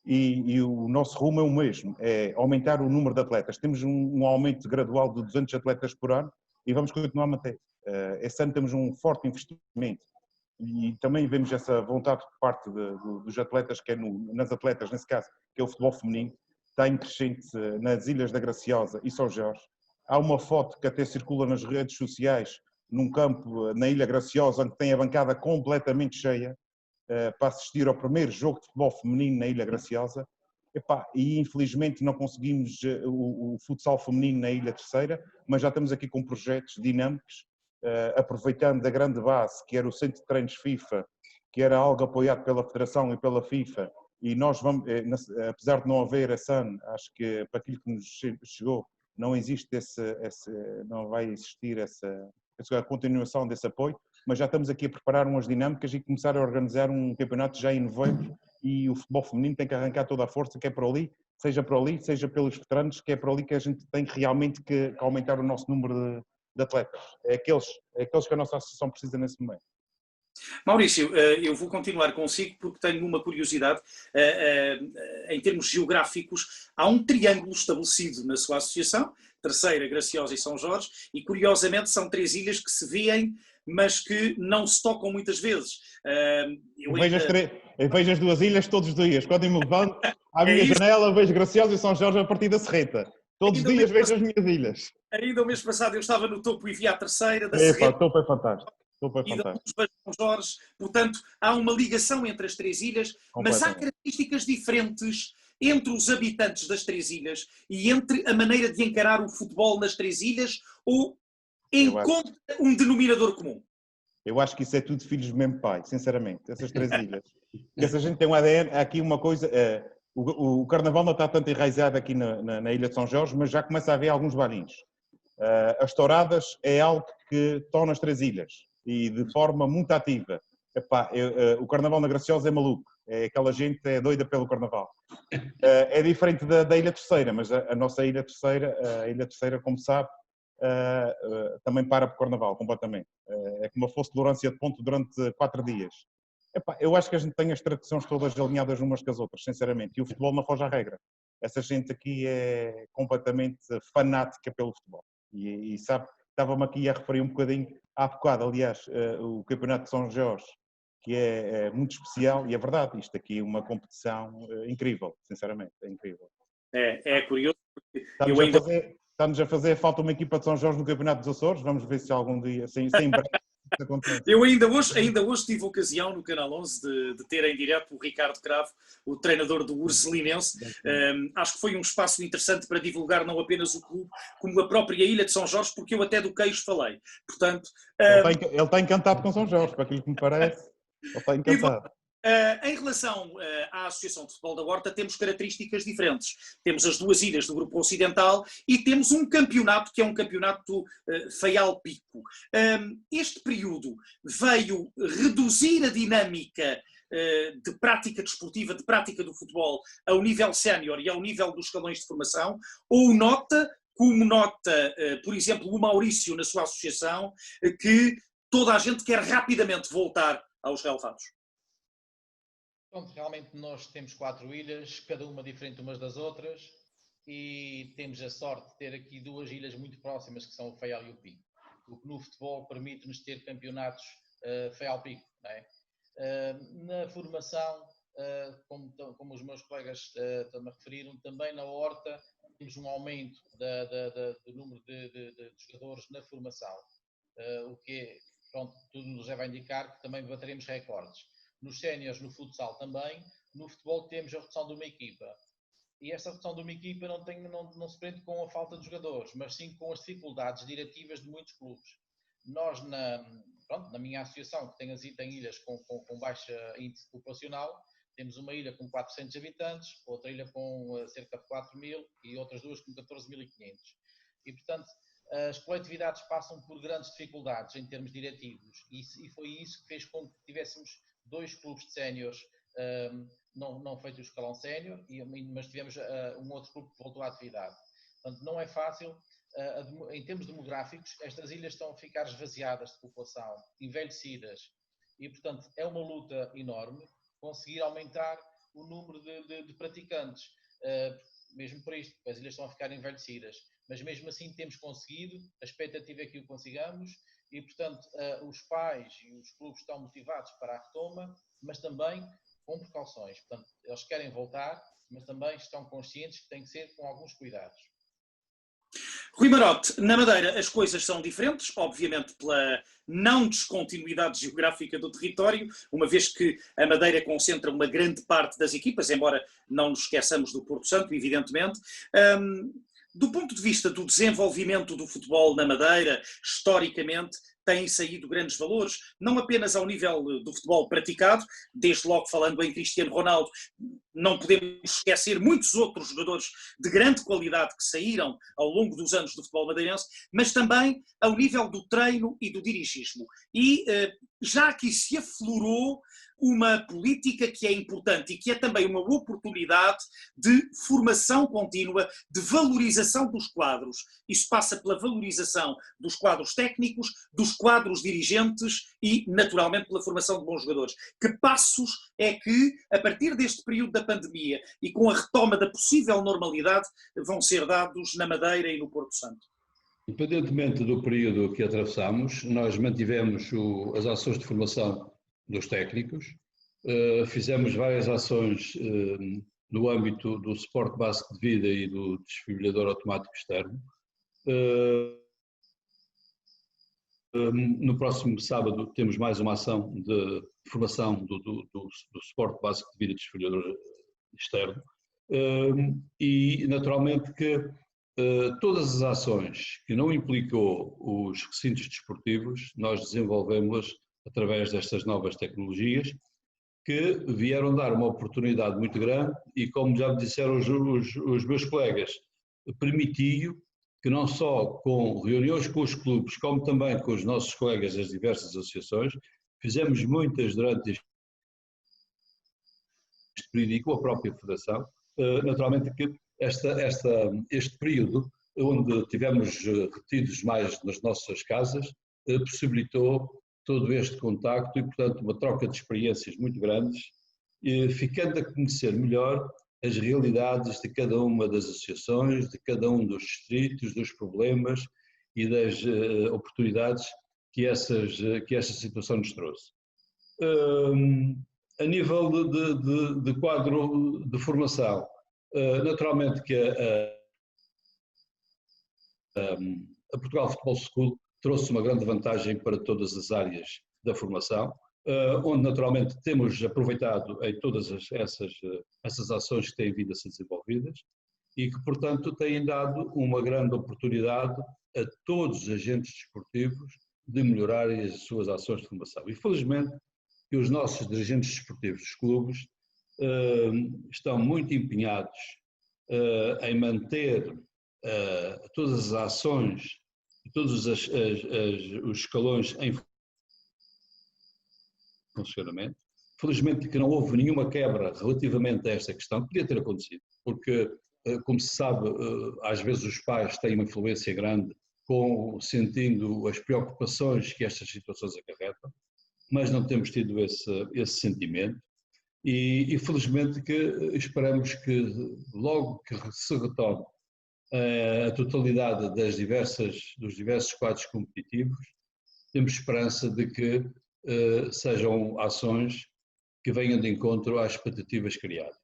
E o nosso rumo é o mesmo, é aumentar o número de atletas. Temos um aumento gradual de 200 atletas por ano e vamos continuar a manter. Este ano temos um forte investimento. E também vemos essa vontade por parte dos atletas, que é nas atletas, nesse caso, que é o futebol feminino, está em crescente nas Ilhas da Graciosa e São Jorge. Há uma foto que até circula nas redes sociais, num campo na Ilha Graciosa, onde tem a bancada completamente cheia, para assistir ao primeiro jogo de futebol feminino na Ilha Graciosa. E infelizmente não conseguimos o futsal feminino na Ilha Terceira, mas já estamos aqui com projetos dinâmicos, aproveitando a grande base, que era o Centro de Treinos FIFA, que era algo apoiado pela Federação e pela FIFA, e nós vamos, apesar de não haver esse ano, acho que para aquilo que nos chegou, não existe não vai existir a continuação desse apoio, mas já estamos aqui a preparar umas dinâmicas e começar a organizar um campeonato já em novembro, e o futebol feminino tem que arrancar toda a força, que é por ali, seja pelos veteranos, que é por ali que a gente tem realmente que aumentar o nosso número de atletas. É aqueles que a nossa associação precisa nesse momento. Maurício, eu vou continuar consigo porque tenho uma curiosidade. Em termos geográficos, há um triângulo estabelecido na sua associação, Terceira, Graciosa e São Jorge, e curiosamente são 3 ilhas que se veem, mas que não se tocam muitas vezes. Eu vejo as 2 ilhas todos os dias. Quando eu me levanto à minha isso. janela, vejo Graciosa e São Jorge a partir da Serreta. Todos os dias vejo as minhas ilhas. Ainda o mês passado eu estava no topo e vi a Terceira, da Epa, Serreta topo é fantástico. e da Luz de São Jorge. Portanto, há uma ligação entre as 3 ilhas, mas há características diferentes entre os habitantes das 3 ilhas e entre a maneira de encarar o futebol nas 3 ilhas, ou encontra um denominador comum? Eu acho que isso é tudo filhos do mesmo pai, sinceramente, essas 3 ilhas. Porque se a gente tem um ADN, há aqui uma coisa, o carnaval não está tanto enraizado aqui na Ilha de São Jorge, mas já começa a haver alguns bailinhos. As touradas é algo que estão nas 3 ilhas e de forma muito ativa. Epá, o carnaval na Graciosa é maluco, é aquela gente é doida pelo carnaval. É diferente da Ilha Terceira, mas a nossa Ilha Terceira, como sabe, também para o carnaval completamente. É como se fosse tolerância de ponto durante 4 dias. Epá, eu acho que a gente tem as tradições todas alinhadas umas com as outras, sinceramente, e o futebol não foge à regra. Essa gente aqui é completamente fanática pelo futebol. E sabe, estava-me aqui a referir um bocadinho há bocado, aliás, o Campeonato de São Jorge, que é muito especial, e é verdade, isto aqui é uma competição incrível, sinceramente, é incrível. É curioso. Está-nos a fazer falta uma equipa de São Jorge no Campeonato dos Açores, vamos ver se algum dia, sem breve, isso acontece. Eu ainda hoje tive ocasião no Canal 11 de ter em direto o Ricardo Cravo, o treinador do Ursulinense. Acho que foi um espaço interessante para divulgar não apenas o clube, como a própria Ilha de São Jorge, porque eu até do Queijo falei. Portanto, ele está encantado com São Jorge, para aquilo que me parece, ele está encantado. Em relação à Associação de Futebol da Horta, temos características diferentes. Temos as 2 ilhas do Grupo Ocidental e temos um campeonato que é um campeonato Faial-Pico. Este período veio reduzir a dinâmica de prática desportiva, de prática do futebol ao nível sénior e ao nível dos escalões de formação, ou como nota, por exemplo, o Maurício na sua associação, que toda a gente quer rapidamente voltar aos relevados? Pronto, realmente nós temos 4 ilhas, cada uma diferente umas das outras, e temos a sorte de ter aqui 2 ilhas muito próximas, que são o Faial e o Pico. O que no futebol permite-nos ter campeonatos Faial-Pico. Não é? Na formação, como os meus colegas também referiram, também na Horta temos um aumento do número de jogadores na formação, o que pronto, tudo nos leva a indicar que também bateremos recordes. Nos séniores, no futsal também, no futebol temos a redução de uma equipa. E essa redução de uma equipa não se prende com a falta de jogadores, mas sim com as dificuldades diretivas de muitos clubes. Nós, na minha associação, que tem ilhas com baixa índice populacional, temos uma ilha com 400 habitantes, outra ilha com cerca de 4.000 e outras 2 com 14.500. E, portanto, as coletividades passam por grandes dificuldades em termos diretivos e foi isso que fez com que tivéssemos 2 clubes de séniores não feito o escalão sénior, mas tivemos um outro clube que voltou à atividade. Portanto, não é fácil. Em termos demográficos, estas ilhas estão a ficar esvaziadas de população, envelhecidas, e, portanto, é uma luta enorme conseguir aumentar o número de praticantes, mesmo por isto, porque as ilhas estão a ficar envelhecidas. Mas mesmo assim temos conseguido, a expectativa é que o consigamos, e, portanto, os pais e os clubes estão motivados para a retoma, mas também com precauções. Portanto, eles querem voltar, mas também estão conscientes que tem que ser com alguns cuidados. Rui Marote, na Madeira as coisas são diferentes, obviamente pela não descontinuidade geográfica do território, uma vez que a Madeira concentra uma grande parte das equipas, embora não nos esqueçamos do Porto Santo, evidentemente. Do ponto de vista do desenvolvimento do futebol na Madeira, historicamente, têm saído grandes valores, não apenas ao nível do futebol praticado, desde logo falando em Cristiano Ronaldo, não podemos esquecer muitos outros jogadores de grande qualidade que saíram ao longo dos anos do futebol madeirense, mas também ao nível do treino e do dirigismo. E já aqui se aflorou uma política que é importante e que é também uma oportunidade de formação contínua, de valorização dos quadros. Isso passa pela valorização dos quadros técnicos, dos quadros dirigentes e, naturalmente, pela formação de bons jogadores. Que passos é que, a partir deste período da pandemia e com a retoma da possível normalidade vão ser dados na Madeira e no Porto Santo? Independentemente do período que atravessamos, nós mantivemos as ações de formação dos técnicos, fizemos várias ações no âmbito do suporte básico de vida e do desfibrilador automático externo. No próximo sábado temos mais uma ação de formação do suporte básico de vida e desfibrilador externo. E naturalmente que todas as ações que não implicou os recintos desportivos, nós desenvolvemos-las através destas novas tecnologias que vieram dar uma oportunidade muito grande e, como já me disseram os meus colegas, permitiu que não só com reuniões com os clubes, como também com os nossos colegas das diversas associações, fizemos muitas durante este período e com a própria Federação, naturalmente que este período, onde tivemos retidos mais nas nossas casas, possibilitou todo este contacto e, portanto, uma troca de experiências muito grandes, ficando a conhecer melhor as realidades de cada uma das associações, de cada um dos distritos, dos problemas e das oportunidades que essa situação nos trouxe. A nível de quadro de formação, naturalmente que a Portugal Futebol School trouxe uma grande vantagem para todas as áreas da formação, onde naturalmente temos aproveitado em todas essas ações que têm vindo a ser desenvolvidas e que, portanto, têm dado uma grande oportunidade a todos os agentes desportivos de melhorarem as suas ações de formação. E felizmente que os nossos dirigentes desportivos dos clubes estão muito empenhados em manter todas as ações e todos os escalões em funcionamento. Felizmente que não houve nenhuma quebra relativamente a esta questão, podia ter acontecido, porque, como se sabe, às vezes os pais têm uma influência grande sentindo as preocupações que estas situações acarretam, mas não temos tido esse sentimento e felizmente que esperamos que logo que se retome a totalidade dos diversos quadros competitivos, temos esperança de que sejam ações que venham de encontro às expectativas criadas.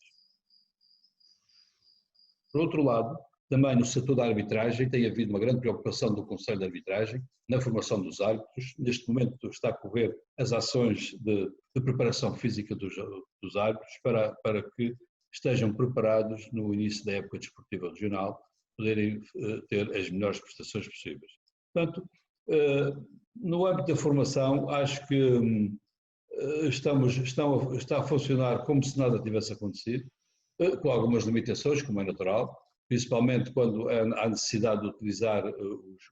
Por outro lado, também no setor da arbitragem tem havido uma grande preocupação do Conselho de Arbitragem na formação dos árbitros. Neste momento está a correr as ações de preparação física dos árbitros para que estejam preparados no início da época desportiva regional, poderem ter as melhores prestações possíveis. Portanto, no âmbito da formação, acho que está a funcionar como se nada tivesse acontecido, com algumas limitações, como é natural, principalmente quando há necessidade de utilizar os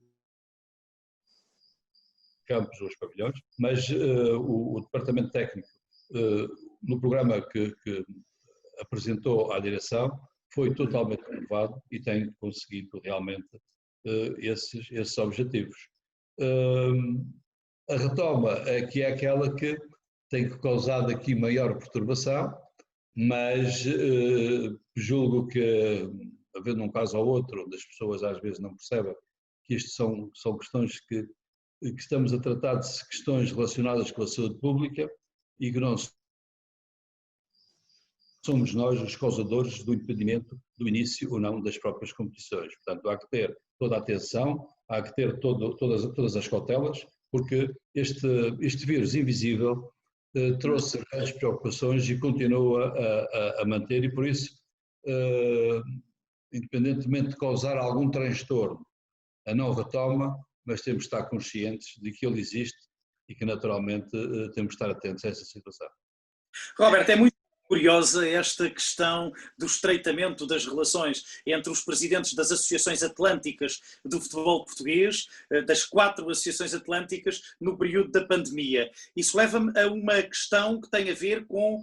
campos ou os pavilhões, mas o Departamento Técnico, no programa que apresentou à direção, foi totalmente renovado e tem conseguido realmente esses objetivos. A retoma aqui é aquela que tem causado aqui maior perturbação, mas julgo que, havendo um caso ou outro, onde as pessoas às vezes não percebem que isto são questões que estamos a tratar de questões relacionadas com a saúde pública e que não somos nós os causadores do impedimento do início ou não das próprias competições. Portanto, há que ter toda a atenção, há que ter todas as cautelas, porque este vírus invisível trouxe grandes preocupações e continua a manter, e por isso, independentemente de causar algum transtorno, a não retoma, mas temos de estar conscientes de que ele existe e que naturalmente temos de estar atentos a essa situação. Roberto, é muito curiosa esta questão do estreitamento das relações entre os presidentes das associações atlânticas do futebol português, das 4 associações atlânticas, no período da pandemia. Isso leva-me a uma questão que tem a ver com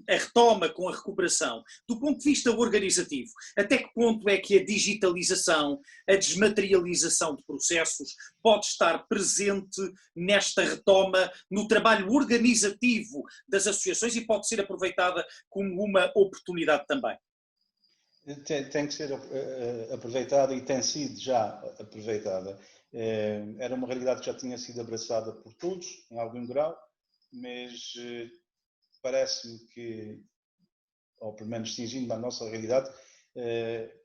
a retoma, com a recuperação. Do ponto de vista organizativo, até que ponto é que a digitalização, a desmaterialização de processos pode estar presente nesta retoma, no trabalho organizativo das associações e pode ser aproveitada aproveitada como uma oportunidade também? Tem que ser aproveitada e tem sido já aproveitada. Era uma realidade que já tinha sido abraçada por todos, em algum grau, mas parece-me que, ou pelo menos cingindo a nossa realidade,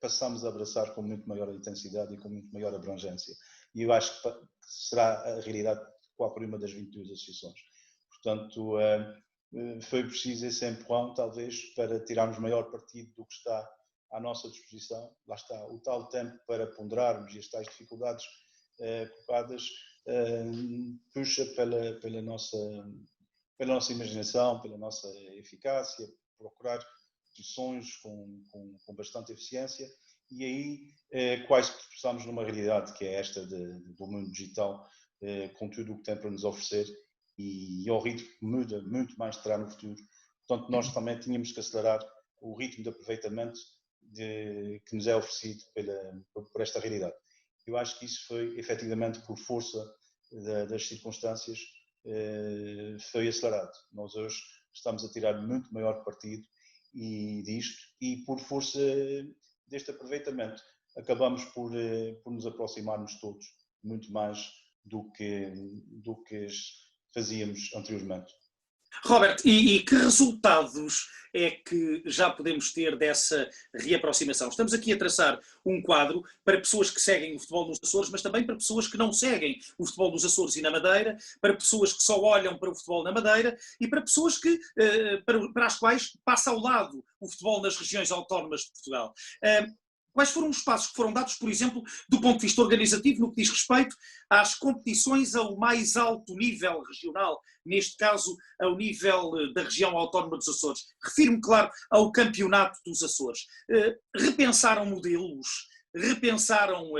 passamos a abraçar com muito maior intensidade e com muito maior abrangência. E eu acho que será a realidade de qualquer uma das 22 associações. Portanto, foi preciso esse empurrão, talvez, para tirarmos maior partido do que está à nossa disposição. Lá está, o tal tempo para ponderarmos e as tais dificuldades colocadas puxa pela nossa imaginação, pela nossa eficácia, procurar soluções com bastante eficiência, e aí quase que tropeçamos numa realidade que é esta do mundo digital, com tudo o que tem para nos oferecer, e ao ritmo que muda, muito mais terá no futuro. Portanto, nós também tínhamos que acelerar o ritmo de aproveitamento que nos é oferecido por esta realidade. Eu acho que isso foi, efetivamente, por força das circunstâncias, foi acelerado. Nós hoje estamos a tirar muito maior partido disto, e por força deste aproveitamento acabamos por nos aproximarmos todos muito mais do que fazíamos anteriormente. Robert, e que resultados é que já podemos ter dessa reaproximação? Estamos aqui a traçar um quadro para pessoas que seguem o futebol nos Açores, mas também para pessoas que não seguem o futebol nos Açores e na Madeira, para pessoas que só olham para o futebol na Madeira e para pessoas para as quais passa ao lado o futebol nas regiões autónomas de Portugal. Quais foram os passos que foram dados, por exemplo, do ponto de vista organizativo, no que diz respeito às competições ao mais alto nível regional, neste caso ao nível da região autónoma dos Açores? Refiro-me, claro, ao Campeonato dos Açores. Repensaram modelos, repensaram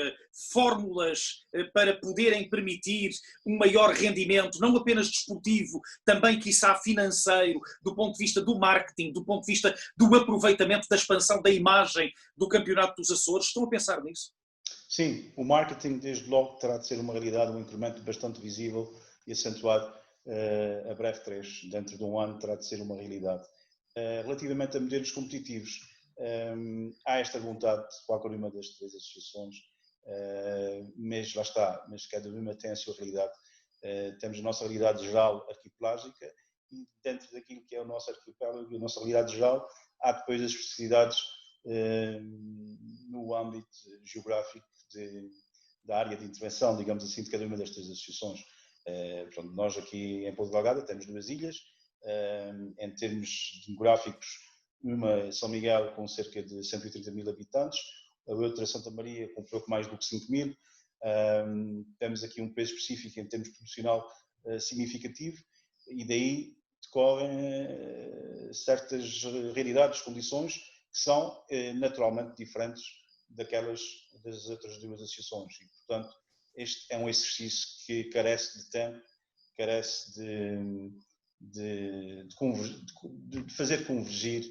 fórmulas para poderem permitir um maior rendimento, não apenas desportivo, também quiçá financeiro, do ponto de vista do marketing, do ponto de vista do aproveitamento da expansão da imagem do Campeonato dos Açores. Estão a pensar nisso? Sim, o marketing desde logo terá de ser uma realidade, um incremento bastante visível e acentuado a breve trecho. Dentro de um ano terá de ser uma realidade. Relativamente a modelos competitivos, há esta vontade de qualquer uma das três associações, mas lá está, mas cada uma tem a sua realidade. Temos a nossa realidade geral arquipelágica, e dentro daquilo que é o nosso arquipélago e a nossa realidade geral, há depois as especificidades no âmbito geográfico da área de intervenção, digamos assim, de cada uma destas associações. Portanto, nós aqui em Ponta Delgada temos 2 ilhas, em termos demográficos, uma São Miguel com cerca de 130 mil habitantes, a outra Santa Maria com pouco mais do que 5 mil. Temos aqui um peso específico em termos proporcional significativo, e daí decorrem certas realidades, condições que são naturalmente diferentes daquelas das outras 2 associações, e portanto este é um exercício que carece de tempo, carece de fazer convergir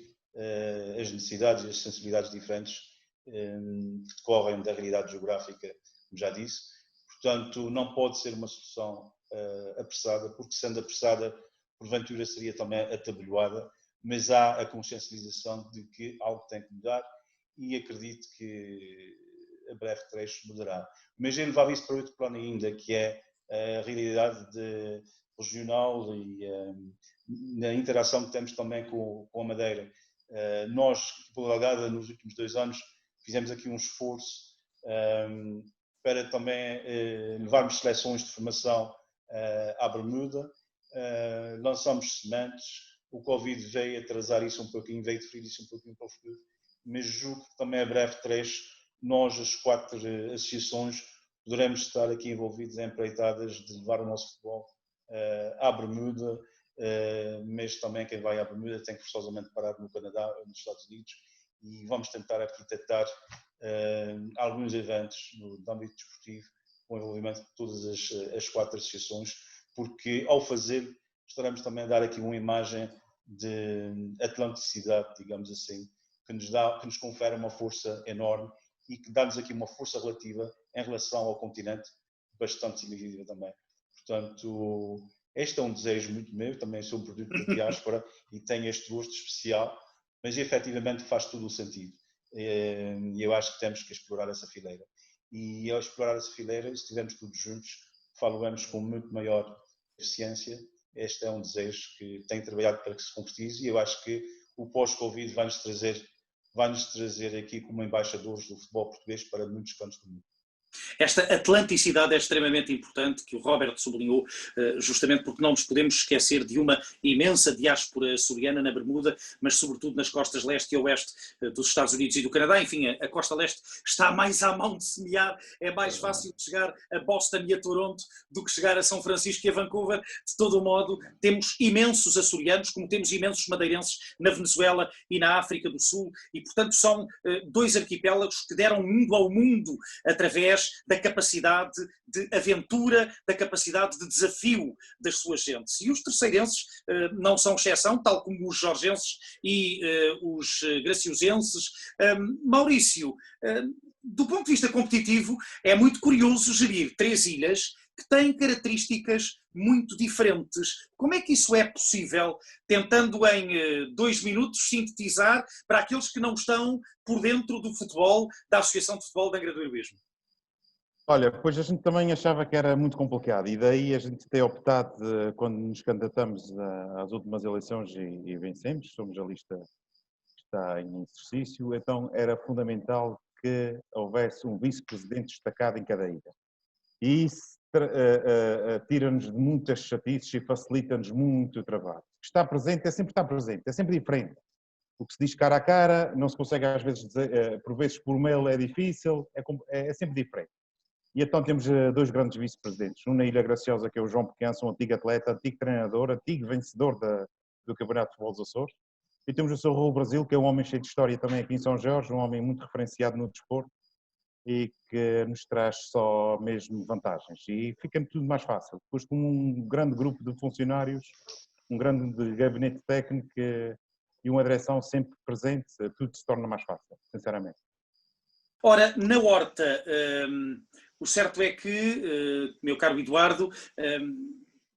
as necessidades e as sensibilidades diferentes que decorrem da realidade geográfica, como já disse. Portanto, não pode ser uma solução apressada, porque sendo apressada, porventura seria também atabalhoada, mas há a consciencialização de que algo tem que mudar, e acredito que a breve trecho mudará. Mas eu levava isso para outro plano ainda, que é a realidade regional e na interação que temos também com a Madeira. Nós, Ponta Delgada, nos últimos 2 anos, fizemos aqui um esforço para também levarmos seleções de formação à Bermuda, lançamos sementes. O Covid veio atrasar isso um pouquinho, veio deferir isso um pouquinho para o futuro, mas julgo que também a breve trecho, nós, as 4 associações, poderemos estar aqui envolvidos em empreitadas de levar o nosso futebol à Bermuda, mas também quem vai à Bermuda tem que forçosamente parar no Canadá ou nos Estados Unidos, e vamos tentar arquitetar alguns eventos no âmbito desportivo com o envolvimento de todas as 4 associações, porque ao fazer estaremos também a dar aqui uma imagem de atlanticidade, digamos assim, que nos confere uma força enorme e que dá-nos aqui uma força relativa em relação ao continente bastante significativa também. Portanto, Este é um desejo muito meu, também sou um produto da diáspora e tenho este gosto especial, mas efetivamente faz todo o sentido. E eu acho que temos que explorar essa fileira. E ao explorar essa fileira, se estivermos todos juntos, falamos com muito maior eficiência. Este é um desejo que tenho trabalhado para que se concretize e eu acho que o pós-Covid vai-nos trazer aqui como embaixadores do futebol português para muitos cantos do mundo. Esta atlanticidade é extremamente importante, que o Robert sublinhou, justamente porque não nos podemos esquecer de uma imensa diáspora açoriana na Bermuda, mas sobretudo nas costas leste e oeste dos Estados Unidos e do Canadá. Enfim, a costa leste está mais à mão de semear, é mais fácil de chegar a Boston e a Toronto do que chegar a São Francisco e a Vancouver. De todo modo, temos imensos açorianos, como temos imensos madeirenses na Venezuela e na África do Sul, e portanto são dois arquipélagos que deram mundo ao mundo através da capacidade de aventura, da capacidade de desafio das suas gentes. E os terceirenses não são exceção, tal como os jorgenses e os graciosenses. Maurício, do ponto de vista competitivo, é muito curioso gerir 3 ilhas que têm características muito diferentes. Como é que isso é possível, tentando em 2 minutos sintetizar para aqueles que não estão por dentro do futebol, da Associação de Futebol de Angra do Heroísmo? Olha, pois a gente também achava que era muito complicado e daí a gente tem optado, quando nos candidatamos às últimas eleições e vencemos, somos a lista que está em exercício, então era fundamental que houvesse um vice-presidente destacado em cada ilha. E isso tira-nos de muitas chatices e facilita-nos muito o trabalho. Estar presente, é sempre diferente. O que se diz cara a cara, não se consegue às vezes dizer, por vezes por mail é difícil, é sempre diferente. E então temos 2 grandes vice-presidentes, um na Ilha Graciosa, que é o João Pequença, um antigo atleta, antigo treinador, antigo vencedor do Campeonato de Futebol dos Açores. E temos o Sr. Raul Brasil, que é um homem cheio de história também aqui em São Jorge, um homem muito referenciado no desporto e que nos traz só mesmo vantagens. E fica tudo mais fácil. Depois com um grande grupo de funcionários, um grande gabinete técnico e uma direção sempre presente, tudo se torna mais fácil, sinceramente. Ora, na Horta, o certo é que, meu caro Eduardo,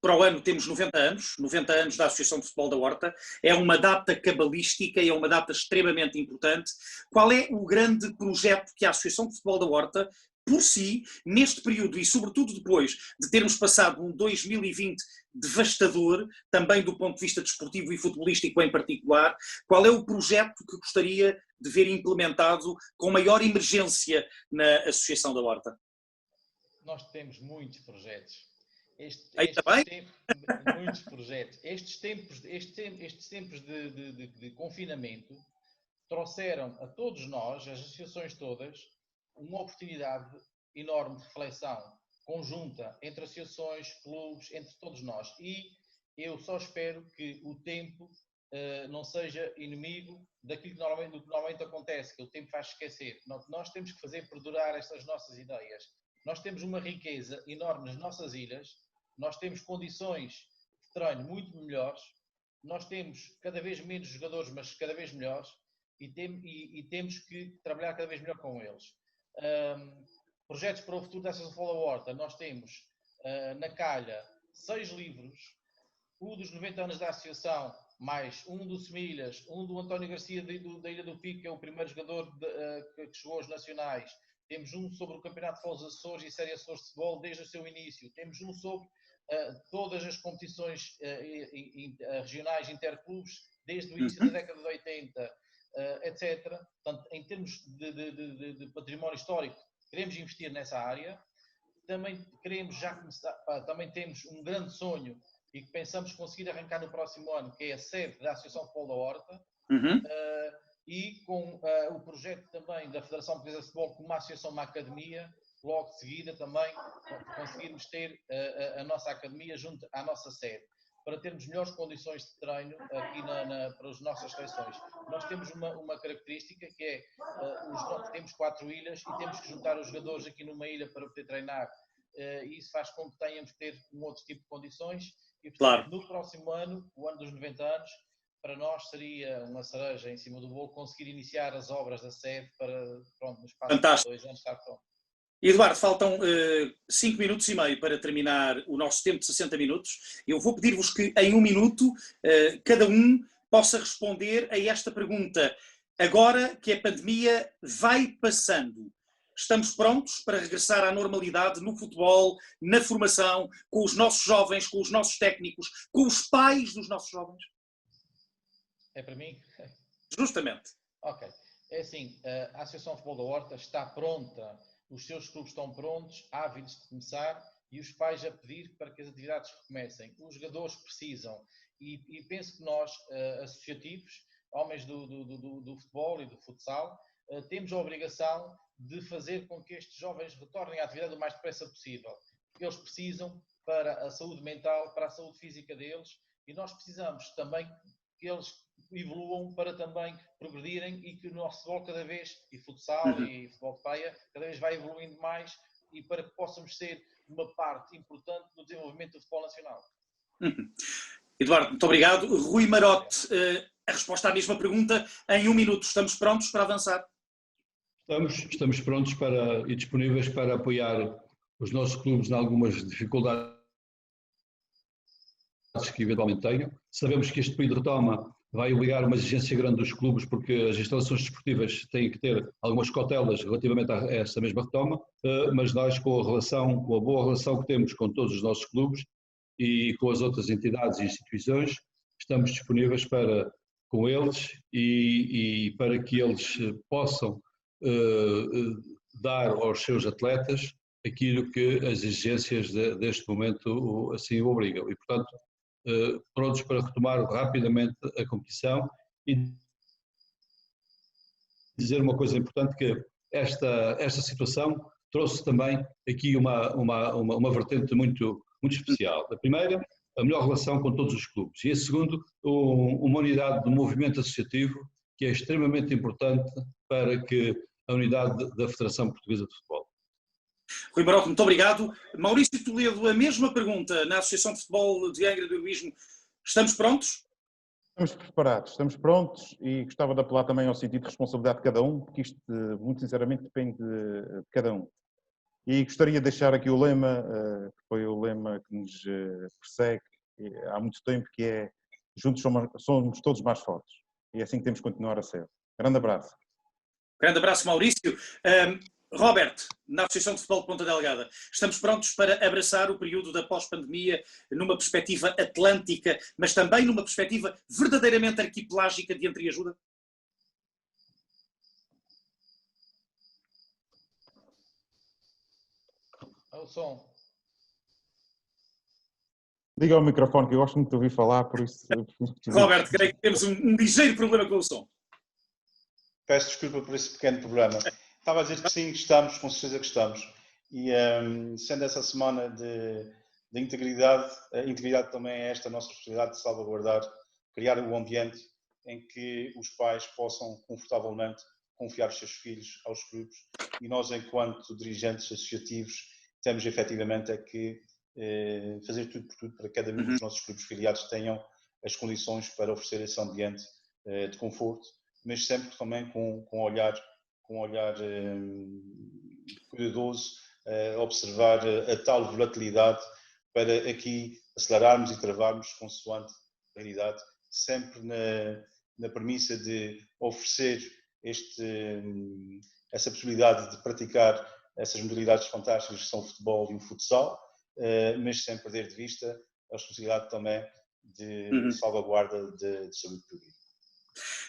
para o ano temos 90 anos da Associação de Futebol da Horta, é uma data cabalística e é uma data extremamente importante. Qual é o grande projeto que a Associação de Futebol da Horta, por si, neste período e sobretudo depois de termos passado um 2020 devastador, também do ponto de vista desportivo e futebolístico em particular, qual é o projeto que gostaria de ver implementado com maior emergência na Associação da Horta? Nós temos muitos projetos. Muitos projetos. Estes tempos de confinamento trouxeram a todos nós, as associações todas, uma oportunidade enorme de reflexão conjunta entre associações, clubes, entre todos nós. E eu só espero que o tempo não seja inimigo daquilo que normalmente acontece, que o tempo faz esquecer. Nós temos que fazer perdurar estas nossas ideias. Nós temos uma riqueza enorme nas nossas ilhas, nós temos condições de treino muito melhores, nós temos cada vez menos jogadores, mas cada vez melhores, e temos que trabalhar cada vez melhor com eles. Projetos para o futuro da Associação de Futebol da Horta, nós temos na calha 6 livros, um dos 90 anos da Associação, mais um do Semilhas, um do António Garcia da Ilha do Pico, que é o primeiro jogador que chegou aos nacionais. Temos um sobre o Campeonato de Futebol dos Açores e Série Açores de Futebol desde o seu início. Temos um sobre todas as competições regionais interclubes desde o início da década de 80, etc. Portanto, em termos de património histórico, queremos investir nessa área. Também queremos já começar, também temos um grande sonho e que pensamos conseguir arrancar no próximo ano, que é a sede da Associação de Futebol da Horta, e com o projeto também da Federação Portuguesa de Futebol como uma associação, uma academia, logo de seguida também conseguirmos ter a nossa academia junto à nossa sede, para termos melhores condições de treino aqui para as nossas seleções. Nós temos uma característica que é, temos 4 ilhas e temos que juntar os jogadores aqui numa ilha para poder treinar, e isso faz com que tenhamos que ter um outro tipo de condições, e portanto, claro, no próximo ano, o ano dos 90 anos, para nós seria uma cereja em cima do bolo conseguir iniciar as obras da sede para, pronto, no espaço de 2 anos estar pronto. Eduardo, faltam 5 minutos e meio para terminar o nosso tempo de 60 minutos. Eu vou pedir-vos que em 1 minuto cada um possa responder a esta pergunta. Agora que a pandemia vai passando, estamos prontos para regressar à normalidade no futebol, na formação, com os nossos jovens, com os nossos técnicos, com os pais dos nossos jovens? É para mim? Justamente. Ok. É assim, a Associação de Futebol da Horta está pronta, os seus clubes estão prontos, ávidos de começar, e os pais a pedir para que as atividades recomecem. Os jogadores precisam, e penso que nós, associativos, homens do futebol e do futsal, temos a obrigação de fazer com que estes jovens retornem à atividade o mais depressa possível. Porque eles precisam para a saúde mental, para a saúde física deles, e nós precisamos também que eles evoluam para também progredirem e que o nosso futebol cada vez, e futsal e futebol de praia, cada vez vai evoluindo mais e para que possamos ser uma parte importante no desenvolvimento do futebol nacional. Eduardo, muito obrigado. Rui Marote, a resposta à mesma pergunta em 1 minuto. Estamos prontos para avançar? Estamos prontos e disponíveis para apoiar os nossos clubes em algumas dificuldades que eventualmente tenham. Sabemos que este período de retoma vai obrigar uma exigência grande dos clubes, porque as instalações desportivas têm que ter algumas cautelas relativamente a essa mesma retoma, mas nós, com a boa relação que temos com todos os nossos clubes e com as outras entidades e instituições, estamos disponíveis com eles e para que eles possam dar aos seus atletas aquilo que as exigências deste momento assim o obrigam. E, portanto, prontos para retomar rapidamente a competição e dizer uma coisa importante, que esta situação trouxe também aqui uma vertente muito especial. A primeira, a melhor relação com todos os clubes, e a segunda, uma unidade do movimento associativo que é extremamente importante para que a unidade da Federação Portuguesa de Futebol. Rui Marote, muito obrigado. Maurício Toledo, a mesma pergunta na Associação de Futebol de Angra do Heroísmo. Estamos prontos? Estamos preparados, estamos prontos e gostava de apelar também ao sentido de responsabilidade de cada um, porque isto, muito sinceramente, depende de cada um. E gostaria de deixar aqui o lema, que foi o lema que nos persegue há muito tempo, que é: juntos somos todos mais fortes. E é assim que temos que continuar a ser. Grande abraço. Grande abraço, Maurício. Robert, na Associação de Futebol de Ponta Delgada, estamos prontos para abraçar o período da pós-pandemia numa perspectiva atlântica, mas também numa perspectiva verdadeiramente arquipelágica de entreajuda? O som. Liga ao microfone, que eu gosto muito de ouvir falar, por isso... Robert, creio que temos um ligeiro problema com o som. Peço desculpa por esse pequeno problema. Estava a dizer que sim, estamos, com certeza que estamos. E sendo essa semana de integridade, a integridade também é esta nossa responsabilidade de salvaguardar, criar um ambiente em que os pais possam confortavelmente confiar os seus filhos aos clubes, e nós, enquanto dirigentes associativos, temos efetivamente que fazer tudo por tudo para que cada um dos nossos clubes filiados tenham as condições para oferecer esse ambiente de conforto, mas sempre também com um olhar cuidadoso, observar a tal volatilidade para aqui acelerarmos e travarmos consoante a realidade, sempre na premissa de oferecer essa possibilidade de praticar essas modalidades fantásticas que são o futebol e o futsal, mas sem perder de vista a responsabilidade também de salvaguarda de saúde pública.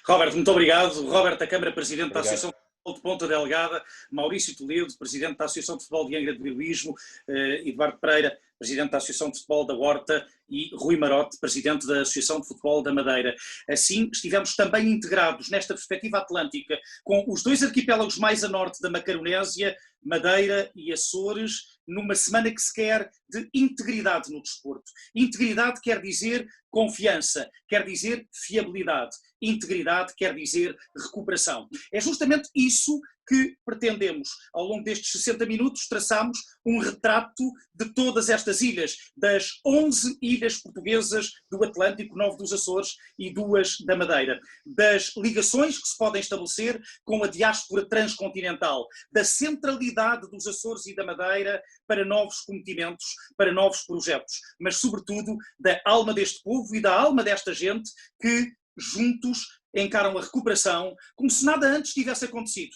Robert, muito obrigado. Robert da Câmara, Presidente da Associação de Futebol de Ponta Delgada, Maurício Toledo, Presidente da Associação de Futebol de Angra do Heroísmo, Eduardo Pereira, Presidente da Associação de Futebol da Horta, e Rui Marote, Presidente da Associação de Futebol da Madeira. Assim, estivemos também integrados nesta perspectiva atlântica com os dois arquipélagos mais a norte da Macaronésia, Madeira e Açores, numa semana que se quer de integridade no desporto. Integridade quer dizer Confiança quer dizer fiabilidade. Integridade quer dizer recuperação. É justamente isso que pretendemos. Ao longo destes 60 minutos, traçamos um retrato de todas estas ilhas, das 11 ilhas portuguesas do Atlântico, 9 dos Açores e 2 da Madeira, das ligações que se podem estabelecer com a diáspora transcontinental, da centralidade dos Açores e da Madeira para novos cometimentos, para novos projetos, mas sobretudo da alma deste povo e da alma desta gente que juntos encaram a recuperação como se nada antes tivesse acontecido.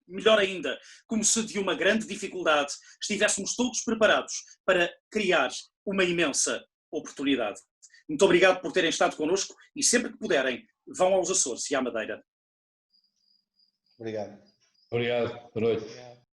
Melhor ainda, como se de uma grande dificuldade estivéssemos todos preparados para criar uma imensa oportunidade. Muito obrigado por terem estado connosco e sempre que puderem, vão aos Açores e à Madeira. Obrigado. Obrigado. Boa noite. Obrigado.